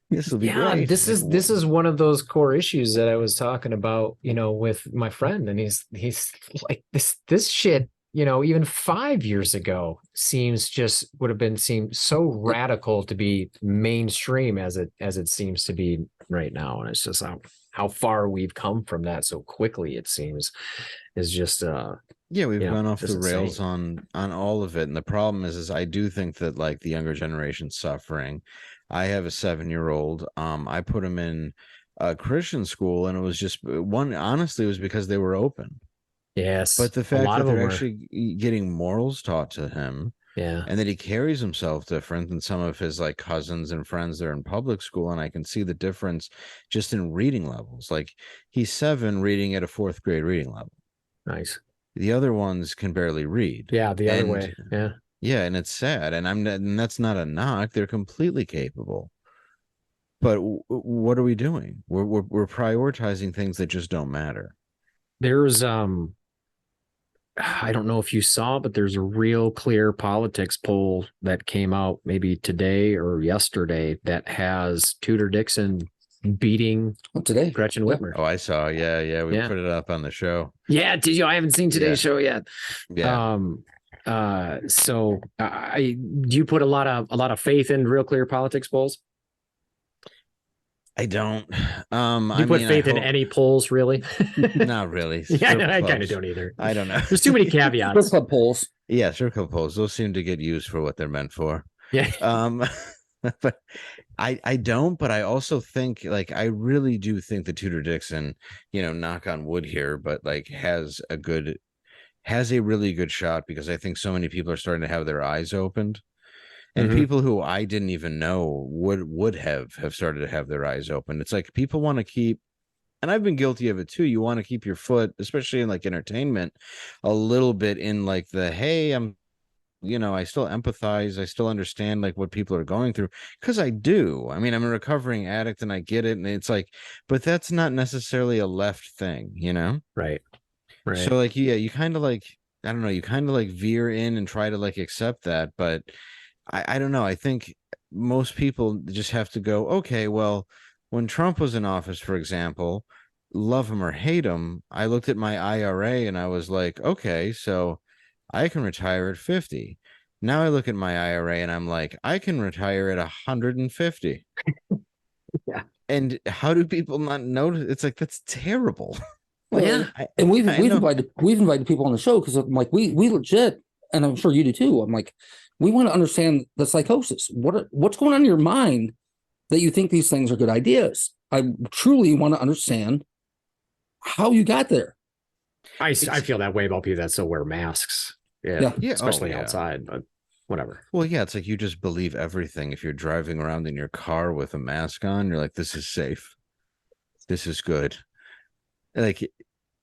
This will be great. This is one of those core issues that I was talking about, with my friend, and he's like, this shit, even 5 years ago would have seemed so radical to be mainstream as it seems to be right now, and it's just how far we've come from that so quickly. It seems is just we've gone off the insane. rails on all of it, and the problem is I do think that like the younger generation's suffering. I have a 7-year-old. I put him in a Christian school, and it was just honestly, it was because they were open. Yes. But the fact that they're actually getting morals taught to him, and that he carries himself different than some of his like cousins and friends that are in public school. And I can see the difference just in reading levels. Like he's 7 reading at a 4th grade reading level. Nice. The other ones can barely read. Yeah. The other way. Yeah. Yeah, and it's sad, and that's not a knock. They're completely capable, but what are we doing? We're prioritizing things that just don't matter. There's I don't know if you saw, but there's a Real Clear Politics poll that came out maybe today or yesterday that has Tudor Dixon beating today Gretchen Whitmer. Oh, I saw. Yeah, we put it up on the show. Yeah, did you? I haven't seen today's show yet. Yeah. So do you put a lot of faith in Real Clear Politics polls? I don't. You put faith in any polls, really? Not really. Yeah, I kind of don't either. I don't know. There's too many caveats. Strip club polls. Yeah, strip club polls. Those seem to get used for what they're meant for. Yeah. But I don't. But I also think, like, I really do think that Tudor Dixon, knock on wood here, but like has a really good shot, because I think so many people are starting to have their eyes opened. And people who I didn't even know would have started to have their eyes open. It's like people want to keep, and I've been guilty of it too. You want to keep your foot, especially in like entertainment, a little bit in like the, hey, I still empathize. I still understand like what people are going through, because I do. I mean, I'm a recovering addict and I get it. And it's like, but that's not necessarily a left thing, Right. So like, yeah, you kind of like, I don't know, you kind of like veer in and try to like accept that, but I don't know. I think most people just have to go, okay, well, when Trump was in office, for example, love him or hate him, I looked at my IRA and I was like, okay, so I can retire at 50. Now I look at my IRA and I'm like, I can retire at 150. Yeah. And how do people not notice? It's like, that's terrible. Well, Yeah. and we've I know. invited people on the show because I'm like, we legit, and I'm sure you do too. I'm like, we want to understand the psychosis. What's going on in your mind that you think these things are good ideas? I truly want to understand how you got there. I feel that way about people that still wear masks. Yeah. Yeah, Especially yeah. outside, but whatever. Well, yeah, it's like you just believe everything. If you're driving around in your car with a mask on, you're like, this is safe. This is good. Like,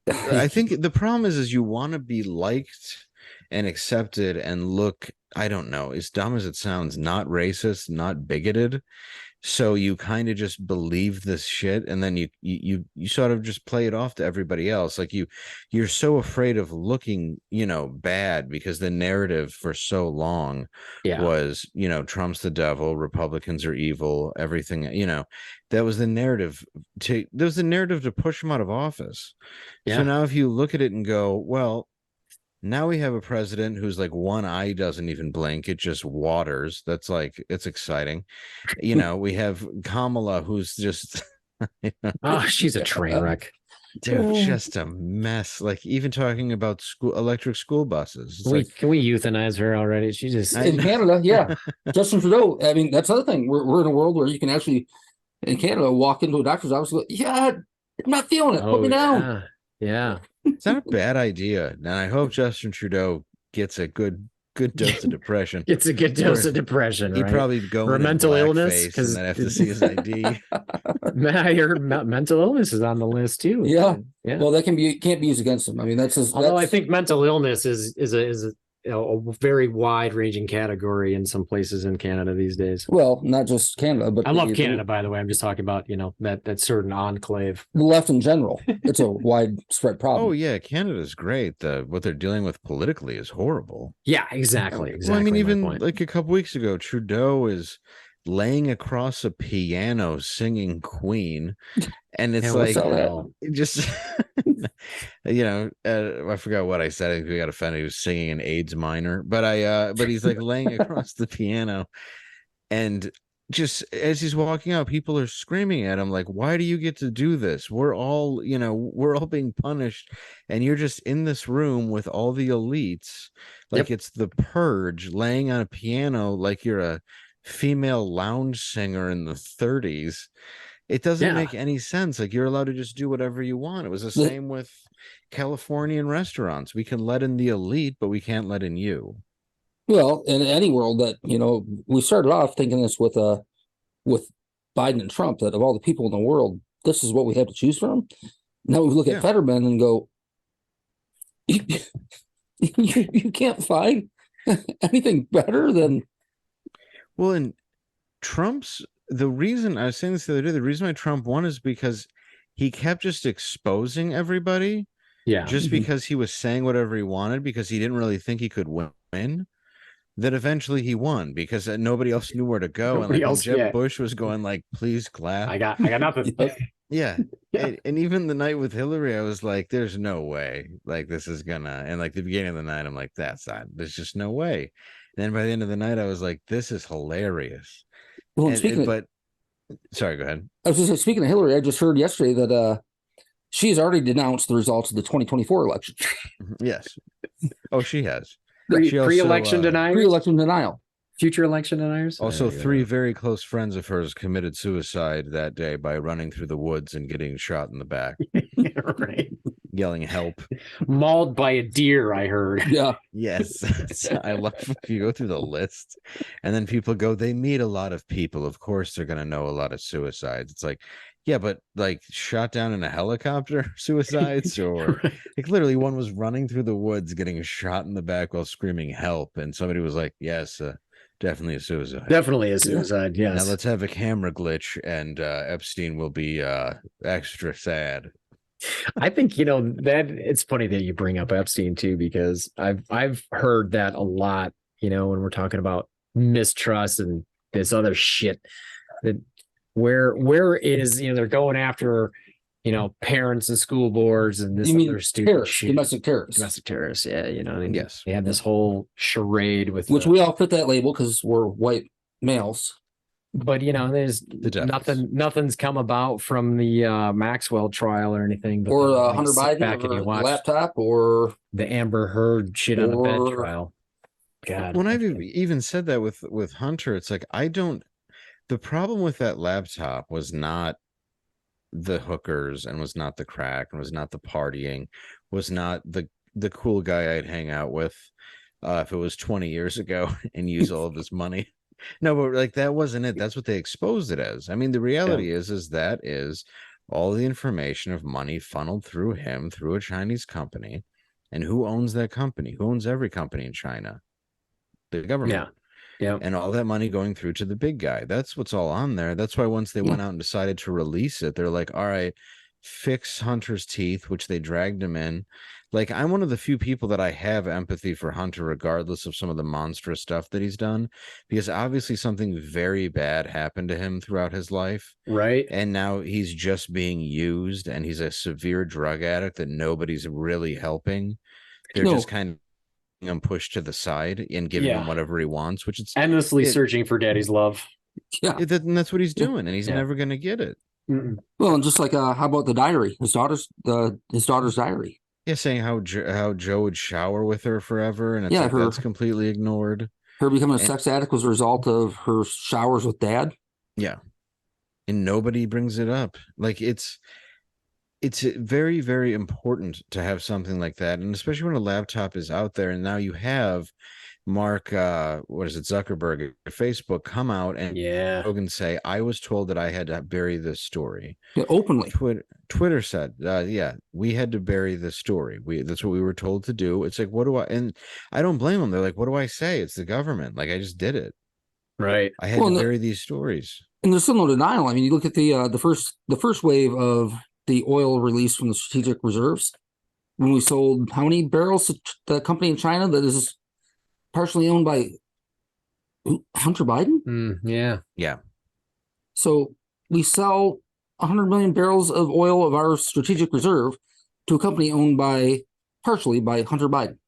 I think the problem is you want to be liked and accepted and look, I don't know, as dumb as it sounds, not racist, not bigoted. So you kind of just believe this shit, and then you sort of just play it off to everybody else. Like you're so afraid of looking, bad, because the narrative for so long was, Trump's the devil, Republicans are evil, everything, that was the narrative to push him out of office. Yeah. So now if you look at it and go, well, now we have a president who's like one eye doesn't even blink. It just waters. That's like, it's exciting. We have Kamala, who's just, Oh, she's a train wreck. dude, just a mess. Like even talking about electric school buses. Can we euthanize her already? She just In Canada, yeah. Justin Trudeau. I mean, that's the other thing. We're in a world where you can actually, in Canada, walk into a doctor's office and go, yeah, I'm not feeling it. Put me down. Yeah. It's not a bad idea. And I hope Justin Trudeau gets a good dose of depression. It's a good dose of depression, He'd right? probably go Or in mental illness, because then have to see his ID. I heard mental illness is on the list too. Yeah. Yeah. Well, that can't be used against him. I mean, Although I think mental illness is a very wide ranging category in some places in Canada these days. Well, not just Canada, but I love Canada, by the way. I'm just talking about, that certain enclave. the left in general. It's a widespread problem. Oh yeah, Canada's great. What they're dealing with politically is horrible. Yeah, exactly. Well, I mean, my even point. like a couple weeks ago, Trudeau is laying across a piano singing Queen, and it's like it just I forgot what I said. I think we got offended. He was singing an AIDS minor, but he's like laying across the piano, and just as he's walking out, people are screaming at him like, why do you get to do this? We're all being punished, and you're just in this room with all the elites, like it's the purge, laying on a piano like you're a female lounge singer in the 30s. It doesn't make any sense. Like, you're allowed to just do whatever you want. It was the same with Californian restaurants. We can let in the elite, but we can't let in you. Well, in any world that, we started off thinking this with Biden and Trump, that of all the people in the world, this is what we have to choose from. Now we look at Fetterman and go, you can't find anything better than. Well, and the reason I was saying this the other day, the reason why Trump won is because he kept just exposing everybody. Yeah. Just because he was saying whatever he wanted, because he didn't really think he could win. That eventually he won because nobody else knew where to go. Nobody and else, Jeb Bush was going like, please clap. I got nothing. Yeah. And even the night with Hillary, I was like, there's no way like this is gonna, and like the beginning of the night, I'm like, there's just no way. And then by the end of the night, I was like, this is hilarious. Well, sorry, go ahead. I was just speaking of Hillary, I just heard yesterday that she has already denounced the results of the 2024 election. Yes. Oh, she has. Pre-election deniers? Pre-election denial. Future election deniers? Also, three very close friends of hers committed suicide that day by running through the woods and getting shot in the back. Right. Yelling help. Mauled by a deer, I heard. Yeah. Yes. I love if you go through the list and then people go, they meet a lot of people. Of course, they're going to know a lot of suicides. It's like, yeah, but like shot down in a helicopter suicides, or like literally one was running through the woods getting shot in the back while screaming help. And somebody was like, yes, definitely a suicide. Definitely a suicide, yes. Now let's have a camera glitch and Epstein will be extra sad. I think, that it's funny that you bring up Epstein too, because I've heard that a lot, when we're talking about mistrust and this other shit, that where is, they're going after, parents and school boards and this You mean other stupid terrorists, shit. domestic terrorists, Domestic terrorists, yeah, and Yes. they have this whole charade with which we all fit that label because we're white males. but there's devils. nothing's come about from the Maxwell trial or anything. But Or then you Hunter sit Biden, back and or you the watch laptop, or the Amber Heard shit on the bed or- trial. God, When I've even said that with Hunter, it's like the problem with that laptop was not the hookers and was not the crack and was not the partying, was not the cool guy I'd hang out with if it was 20 years ago and use all of his money. No, but like that wasn't it. That's what they exposed it as. I mean, the reality is that is all the information of money funneled through him through a Chinese company. And who owns that company? Who owns every company in China? The government. Yeah. And all that money going through to the big guy. That's what's all on there. That's why once they went out and decided to release it, they're like, all right, fix Hunter's teeth, which they dragged him in. Like, I'm one of the few people that I have empathy for Hunter, regardless of some of the monstrous stuff that he's done, because obviously something very bad happened to him throughout his life. Right. And now he's just being used, and he's a severe drug addict that nobody's really helping. They're just kind of pushed to the side and giving him whatever he wants, which it's endlessly searching for daddy's love. Yeah, and that's what he's doing, and he's never going to get it. Well, and just like how about the diary? His daughter's diary. Yeah, saying how Joe would shower with her forever, and it's that's completely ignored. Her becoming a sex addict was a result of her showers with dad. Yeah, and nobody brings it up. Like it's very, very important to have something like that, and especially when a laptop is out there, and now you have Mark, what is it, Zuckerberg at Facebook come out and Hogan say, I was told that I had to bury this story. Yeah, openly. Twitter said, we had to bury this story. That's what we were told to do. It's like, what do I, and I don't blame them. They're like, what do I say? It's the government. Like, I just did it. Right. I had to bury these stories. And there's still no denial. I mean, you look at the first wave of the oil release from the strategic reserves, when we sold how many barrels to the company in China that is partially owned by Hunter Biden? Yeah. So we sell 100 million barrels of oil of our strategic reserve to a company owned partially by Hunter Biden.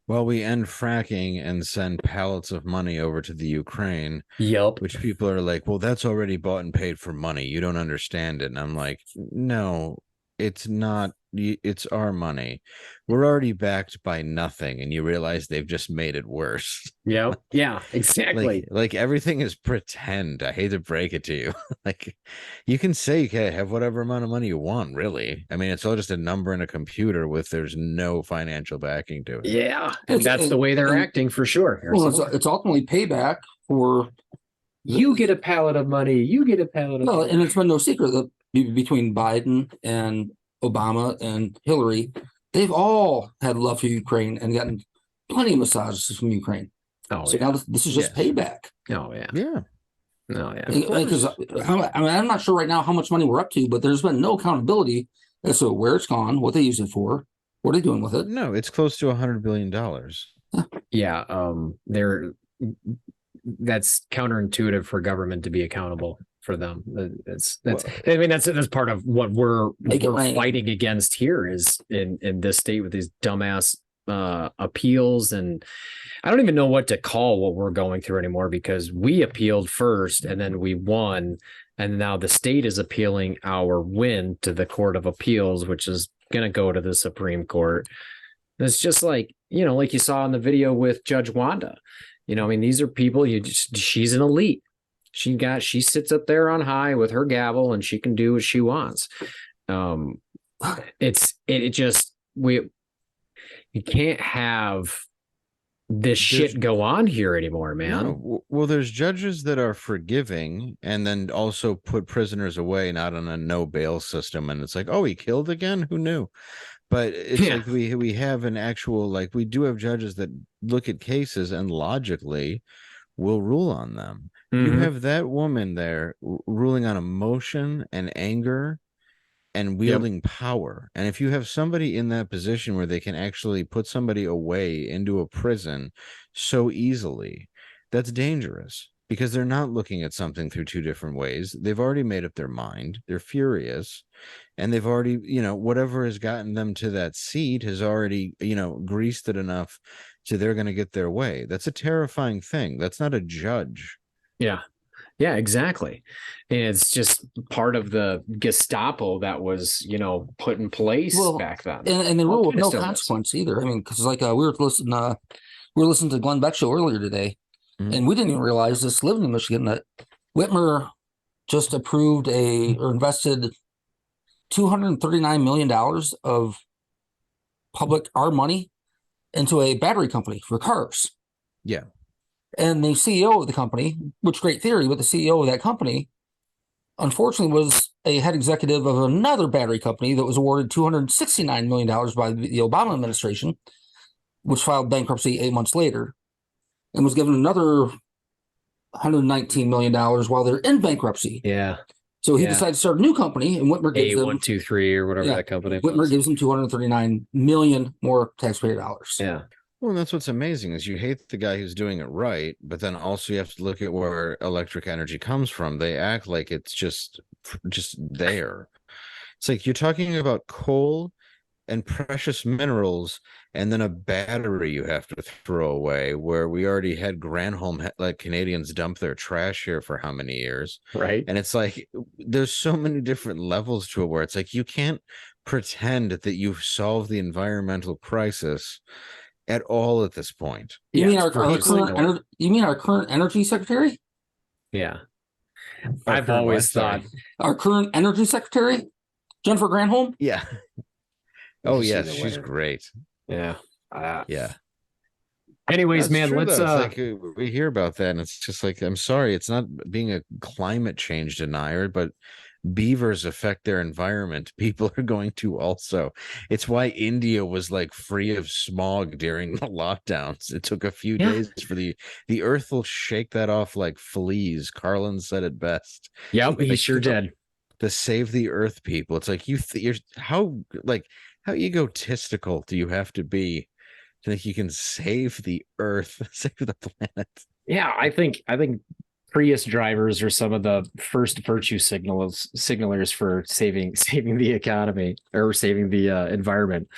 Well, we end fracking and send pallets of money over to the Ukraine. Yep. Which people are like, well, that's already bought and paid for money. You don't understand it. And I'm like, no, it's not. It's our money. We're already backed by nothing. And you realize they've just made it worse. Yeah. Yeah, exactly. Like everything is pretend. I hate to break it to you. Like you can say you can have whatever amount of money you want, really. I mean, it's all just a number in a computer there's no financial backing to it. Yeah. And that's the way they're acting for sure. Well, it's ultimately payback for you get a pallet of money. You get a pallet of money. And it's been no secret that between Biden and Obama and Hillary, they've all had love for Ukraine and gotten plenty of massages from Ukraine. Now this is just payback. Oh yeah. Yeah. No, yeah. Because I'm not sure right now how much money we're up to, but there's been no accountability as to where it's gone, what they use it for, what are they doing with it. No, it's close to $100 billion. Yeah. That's counterintuitive for government to be accountable for them. That's part of what we're fighting against here is in this state with these dumbass appeals. And I don't even know what to call what we're going through anymore, because we appealed first and then we won, and now the state is appealing our win to the Court of Appeals, which is going to go to the Supreme Court. And it's just like you saw in the video with Judge Wanda. I mean, these are people she's an elite. She sits up there on high with her gavel and she can do what she wants. You can't have this shit go on here anymore, man. No. Well, there's judges that are forgiving and then also put prisoners away, not on a no bail system. And it's like, oh, he killed again? Who knew? But it's like we have an actual, like, we do have judges that look at cases and logically will rule on them. You have that woman there ruling on emotion and anger and wielding power. And if you have somebody in that position where they can actually put somebody away into a prison so easily, that's dangerous. because they're not looking at something through two different ways. They've already made up their mind. They're furious, and they've already, whatever has gotten them to that seat has already, greased it enough to they're going to get their way. That's a terrifying thing. That's not a judge. Yeah. Yeah, exactly. And it's just part of the Gestapo that was, put in place back then. And the Well, rule of kinda no still is. consequence either. I mean, because we were listening to Glenn Beck show earlier today, Mhm. and we didn't even realize this living in Michigan that Whitmer just approved or invested $239 million of our money into a battery company for cars. Yeah. And the CEO of the company, which great theory, but the CEO of that company, unfortunately, was a head executive of another battery company that was awarded $269 million by the Obama administration, which filed bankruptcy 8 months later, and was given another $119 million while they're in bankruptcy. Yeah. So he Yeah. decided to start a new company, and Whitmer gives them A123 or whatever that company Whitmer was. gives them $239 million more taxpayer dollars. Yeah. Well, that's what's amazing is you hate the guy who's doing it right, but then also you have to look at where electric energy comes from. They act like it's just there. It's like you're talking about coal and precious minerals, and then a battery you have to throw away, where we already had Granholm, like Canadians dump their trash here for how many years. Right. And it's like there's so many different levels to it where it's like you can't pretend that you've solved the environmental crisis at all at this point. You mean it's our current energy secretary? Yeah. Our I've current always what? Sorry. thought, Our current energy secretary, Jennifer Granholm? Yeah. Did Oh you see yes, the she's winner? great. Yeah. Yeah. Anyways, That's man, true, let's though. It's like we hear about that, and it's just like, I'm sorry, it's not being a climate change denier, but beavers affect their environment. People are going to also. It's why India was like free of smog during the lockdowns. It took a few days for the earth will shake that off like fleas. Carlin said it best. Yep, he Like, sure did. To save the earth, people. It's like you're how egotistical do you have to be to think you can save the earth, save the planet? Yeah, I think Prius drivers are some of the first virtue signalers for saving the economy or saving the environment.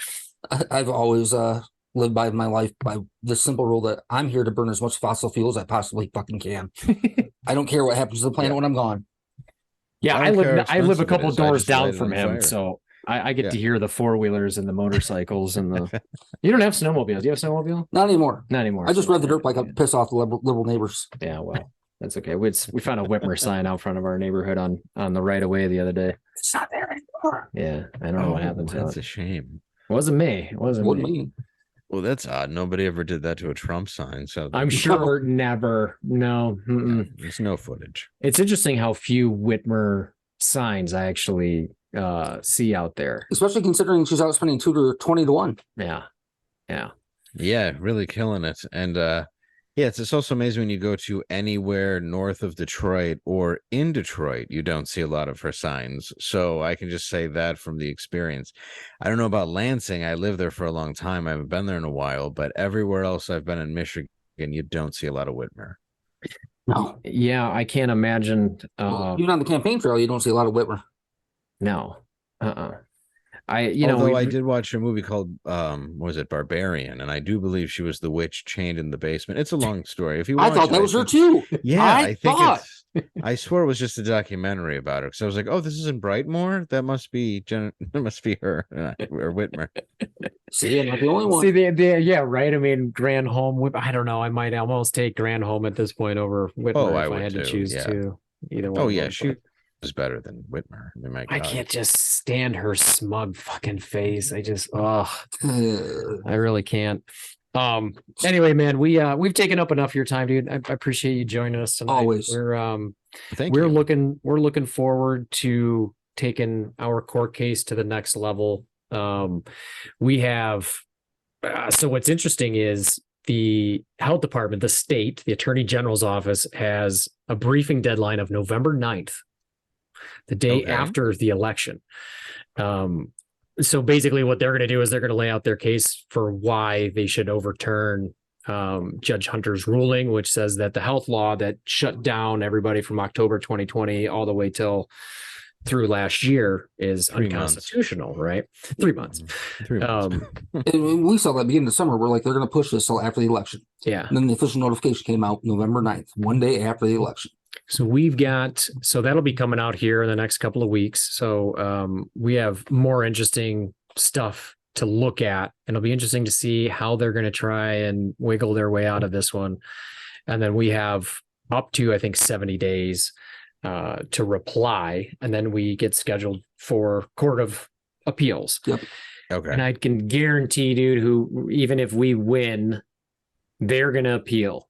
I've always lived by my life by this simple rule that I'm here to burn as much fossil fuel as I possibly fucking can. I don't care what happens to the planet when I'm gone. Yeah, I I don't care live how I live a expensive it couple is, I doors just light down it from on him, fire. so I get Yeah. to hear the four-wheelers and the motorcycles and the. You don't have snowmobiles. Do you have a snowmobile? Not anymore. Not anymore. I just read the dirt bike up, piss off the liberal neighbors. Yeah, well, that's okay. We found a Whitmer sign out front of our neighborhood on the right of way the other day. It's not there anymore. Yeah, I don't know what happened to That's it. a shame. It wasn't me. It wasn't Wouldn't me. me. Well, that's odd. Nobody ever did that to a Trump sign, so I'm sure never. No. Mm-mm. there's no footage. It's interesting how few Whitmer signs I actually see out there. Especially considering she's out spending 20 to 1. Yeah. Yeah, really killing it. And it's also amazing when you go to anywhere north of Detroit or in Detroit, you don't see a lot of her signs. So I can just say that from the experience. I don't know about Lansing. I lived there for a long time. I haven't been there in a while, but everywhere else I've been in Michigan, you don't see a lot of Whitmer. No. Yeah, I can't imagine. Even on the campaign trail, you don't see a lot of Whitmer. No. Although I I did watch a movie called what was it, Barbarian, and I do believe she was the witch chained in the basement. It's a long story. If you I watch thought it, that was her think- too. Yeah, I I think thought. I swore it was just a documentary about her because I was like, oh, this isn't Brightmore. That must be that must be her or Whitmer. See, I'm not the only one. See, yeah, right. I mean, Granholm. I don't know. I might almost take Granholm at this point over Whitmer Oh, if I I would had to too, choose yeah. two. Either one. Oh of yeah, them, she but was better than Whitmer. I mean, my I God. can't just stand her smug fucking face. I just, Uh, I really can't. Anyway, man, we've taken up enough of your time, dude. I appreciate you joining us tonight. Always. Thank you. We're looking forward to taking our court case to the next level. We have so what's interesting is the health department, the state, the attorney general's office has a briefing deadline of November 9th, the day Okay. after the election. So basically what they're going to do is they're going to lay out their case for why they should overturn Judge Hunter's ruling, which says that the health law that shut down everybody from October 2020 all the way till through last year is 3 months. Unconstitutional, right? 3 months. 3 months. And we saw that beginning of summer. We're like, they're going to push this till after the election. Yeah. And then the official notification came out November 9th, one day after the election. So so that'll be coming out here in the next couple of weeks. So we have more interesting stuff to look at, and it'll be interesting to see how they're going to try and wiggle their way out of this one. And then we have up to, I think, 70 days to reply, and then we get scheduled for Court of Appeals. Yep. Okay. And I can guarantee, dude, who even if we win, they're going to appeal.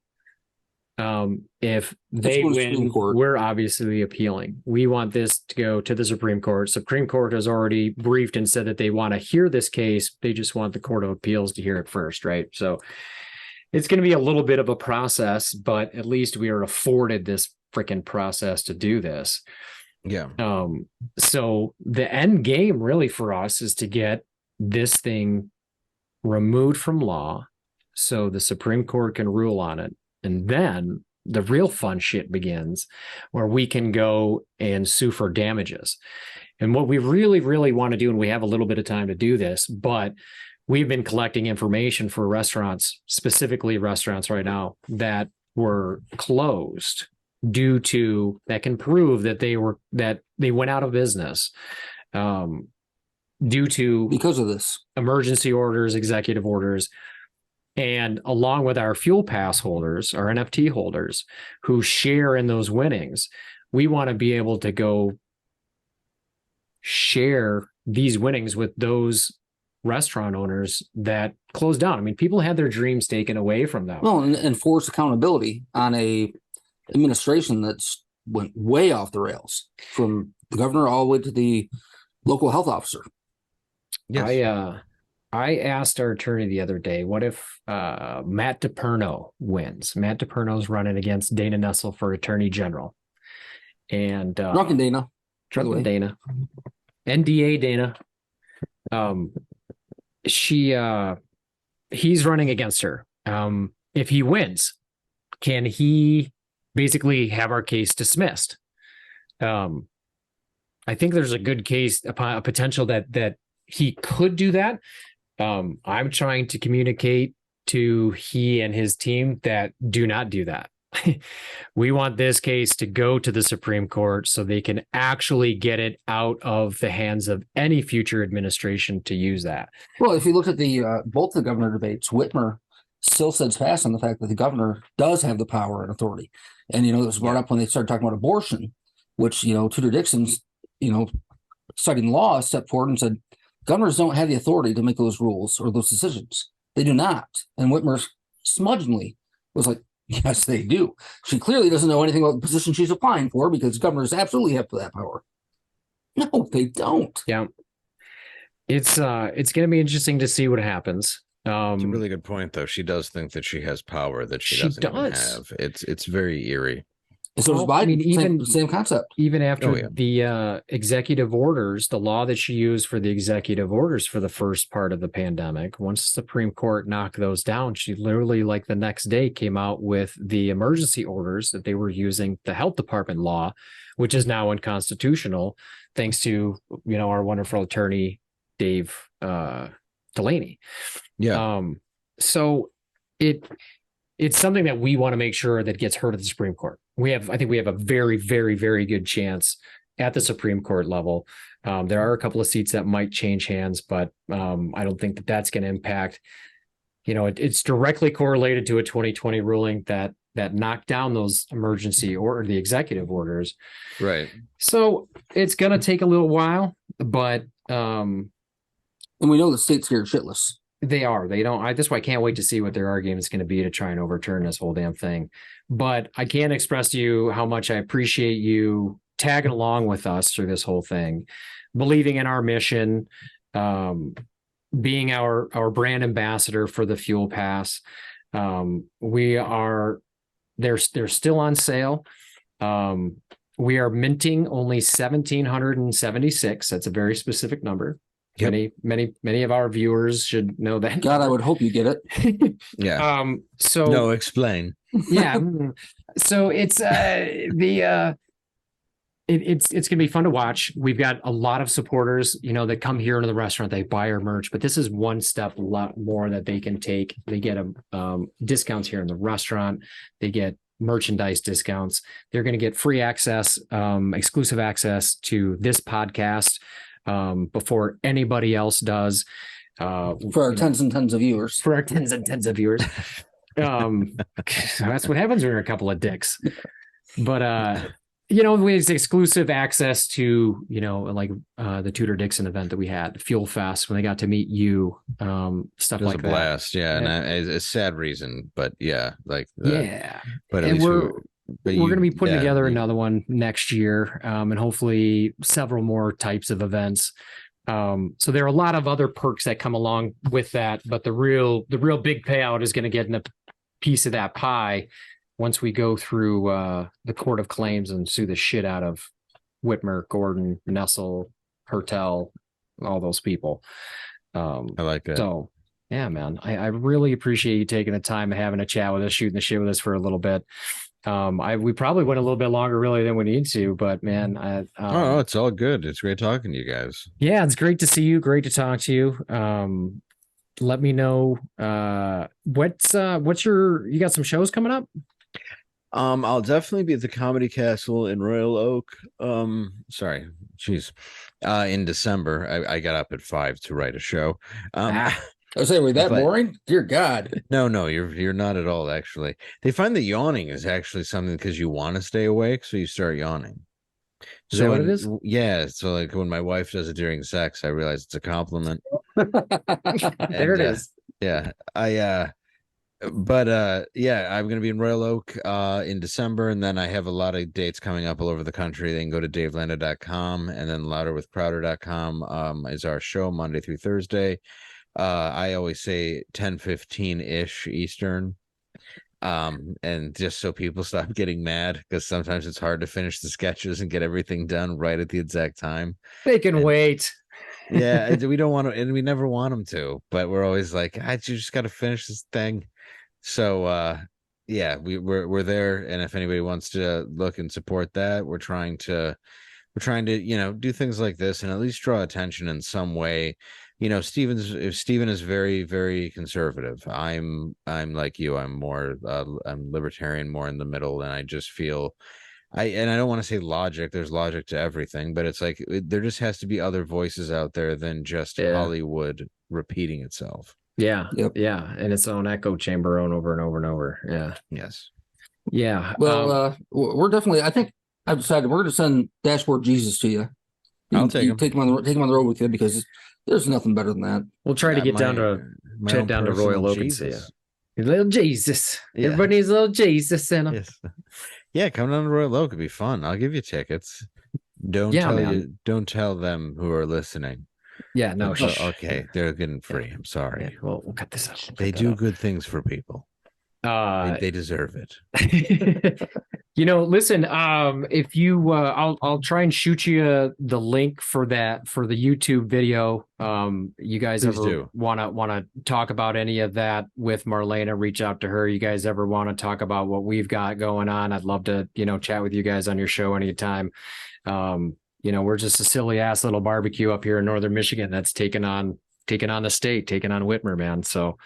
If they go to win, Supreme Court. we're obviously appealing. We want this to go to the Supreme Court. Supreme Court has already briefed and said that they want to hear this case. They just want the Court of Appeals to hear it first, right? So it's going to be a little bit of a process, but at least we are afforded this freaking process to do this. Yeah. So the end game really for us is to get this thing removed from law so the Supreme Court can rule on it. And then the real fun shit begins, where we can go and sue for damages. And what we really, really want to do, and we have a little bit of time to do this, but we've been collecting information for restaurants, specifically restaurants right now, that were closed due to, that can prove that they went out of business due to, Because of this. emergency orders, executive orders. And along with our fuel pass holders, our NFT holders who share in those winnings, we want to be able to go share these winnings with those restaurant owners that closed down. I mean, people had their dreams taken away from them. Well, and force accountability on a administration that's went way off the rails, from the governor all the way to the local health officer. Yes. I asked our attorney the other day, what if Matt DePerno wins? Matt DePerno's running against Dana Nessel for Attorney General. And Drunken Dana. Drunken Dana. NDA Dana. He's running against her. If he wins, can he basically have our case dismissed? I think there's a good case, a potential that he could do that. I'm trying to communicate to he and his team that do not do that. We want this case to go to the Supreme Court so they can actually get it out of the hands of any future administration to use that. Well, if you look at the both the governor debates, Whitmer still says fast on the fact that the governor does have the power and authority. And, it was brought up when they started talking about abortion, which, Tudor Dixon's, citing law, stepped forward and said, governors don't have the authority to make those rules or those decisions. They do not. And Whitmer smudgingly was like, yes, they do. She clearly doesn't know anything about the position she's applying for, because governors absolutely have that power. No, they don't. Yeah. It's going to be interesting to see what happens. It's a really good point, though. She does think that she has power that she doesn't even have. It's very eerie. So does Biden, same concept. Even after the executive orders, the law that she used for the executive orders for the first part of the pandemic, once the Supreme Court knocked those down, she literally, like the next day, came out with the emergency orders that they were using, the health department law, which is now unconstitutional, thanks to, our wonderful attorney, Dave Delaney. Yeah. So it's something that we want to make sure that gets heard at the Supreme Court. I think we have a very, very, very good chance at the Supreme Court level. There are a couple of seats that might change hands, but I don't think that that's going to impact. It's directly correlated to a 2020 ruling that knocked down those emergency or the executive orders. Right. So it's going to take a little while, but and we know the state's scared shitless. They don't. That's why I can't wait to see what their argument is going to be to try and overturn this whole damn thing. But I can't express to you how much I appreciate you tagging along with us through this whole thing, believing in our mission, being our brand ambassador for the Fuel Pass. They're still on sale. We are minting only 1,776. That's a very specific number. Yep. Many of our viewers should know that. God, I would hope you get it. Yeah. So No, explain. yeah. So it's it's gonna be fun to watch. We've got a lot of supporters, that come here into the restaurant. They buy our merch, but this is one step a lot more that they can take. They get discounts here in the restaurant. They get merchandise discounts. They're going to get free access, exclusive access to this podcast before anybody else does. For our tens and tens of viewers. For our tens and tens of viewers. That's what happens when you're a couple of dicks. But with exclusive access to, like the Tudor Dixon event that we had, Fuel Fest, when they got to meet you, stuff It was like a blast, that. yeah, and it's a sad reason, but yeah, like yeah. But at and least we're going to be putting together another one next year, and hopefully several more types of events. So there are a lot of other perks that come along with that, but the real big payout is going to get in a piece of that pie once we go through the court of claims and sue the shit out of Whitmer, Gordon, Nessel, Hertel, all those people. I like that. So yeah, man, I really appreciate you taking the time and having a chat with us, shooting the shit with us for a little bit. We probably went a little bit longer really than we need to, but man, it's all good. It's great talking to you guys. Yeah, it's great to see you. Great to talk to you. Let me know what's you got some shows coming up? I'll definitely be at the Comedy Castle in Royal Oak. In December. I got up at 5 to write a show. I was saying, were that boring? Dear God. No, you're not at all, actually. They find that yawning is actually something because you want to stay awake, so you start yawning. Is that what it is? Yeah. So like when my wife does it during sex, I realize it's a compliment. There it is. Yeah. I'm going to be in Royal Oak in December, and then I have a lot of dates coming up all over the country. They can go to davelandau.com, and then louderwithcrowder.com is our show Monday through Thursday. I always say 10:15-ish Eastern. And just so people stop getting mad, because sometimes it's hard to finish the sketches and get everything done right at the exact time. They can wait. Yeah, we don't want to, and we never want them to, but we're always like, you just got to finish this thing. So we're there, and if anybody wants to look and support that, we're trying to do things like this and at least draw attention in some way. Steven is very, very conservative. I'm like you. I'm more I'm libertarian, more in the middle, and I just feel I don't want to say logic. There's logic to everything, but it's like there just has to be other voices out there than just Hollywood repeating itself. Yeah. Yep. Yeah. And its own echo chamber over and over and over. Yeah. Yes. Yeah. Well, we're definitely, I think I've decided we're going to send Dashboard Jesus to you. I'll take him. Take him on the road with you, because there's nothing better than that. We'll try to get down to Royal Oak and see you. Little Jesus. Yeah. Everybody needs a little Jesus in them. Yes. Yeah, come down to Royal Oak. It'd be fun. I'll give you tickets. Don't tell them who are listening. Yeah, no. Okay, they're getting free. I'm sorry. Yeah, we'll cut this out. They do good things for people. They deserve it. Listen, if you I'll try and shoot you the link for the YouTube video. You guys Please ever want to talk about any of that with Marlena, reach out to her. You guys ever want to talk about what we've got going on, I'd love to chat with you guys on your show anytime. We're just a silly ass little barbecue up here in northern Michigan that's taking on the state, taking on Whitmer, man. So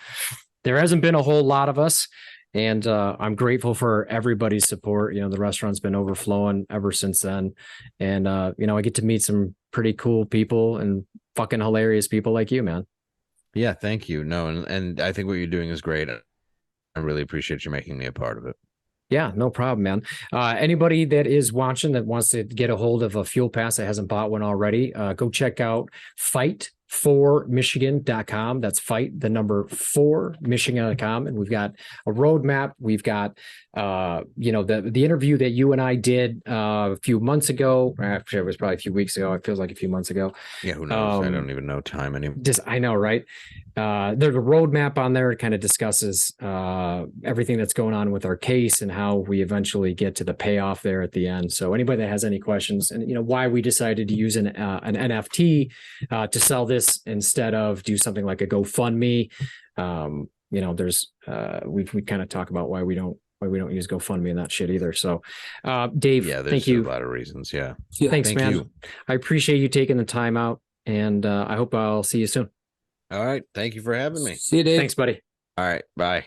there hasn't been a whole lot of us, and I'm grateful for everybody's support. The restaurant's been overflowing ever since then, and I get to meet some pretty cool people and fucking hilarious people like you, man. Yeah, thank you. No, and I think what you're doing is great. I really appreciate you making me a part of it. Yeah, no problem, man. Anybody that is watching that wants to get a hold of a fuel pass that hasn't bought one already, go check out fight4michigan.com. That's fight, the number 4michigan.com. And we've got a roadmap. We've got, the interview that you and I did a few months ago. Actually, it was probably a few weeks ago. It feels like a few months ago. Yeah, who knows? I don't even know time anymore. I know, right? There's a roadmap on there. It kind of discusses everything that's going on with our case and how we eventually get to the payoff there at the end. So anybody that has any questions and why we decided to use an NFT to sell this this instead of do something like a GoFundMe. There's we kind of talk about why we don't use GoFundMe and that shit either. So, Dave, Yeah, there's thank you. a lot of reasons. Yeah. Thanks, Thank man. you. I appreciate you taking the time out, and I hope I'll see you soon. All right. Thank you for having me. See you, Dave. Thanks, buddy. All right. Bye.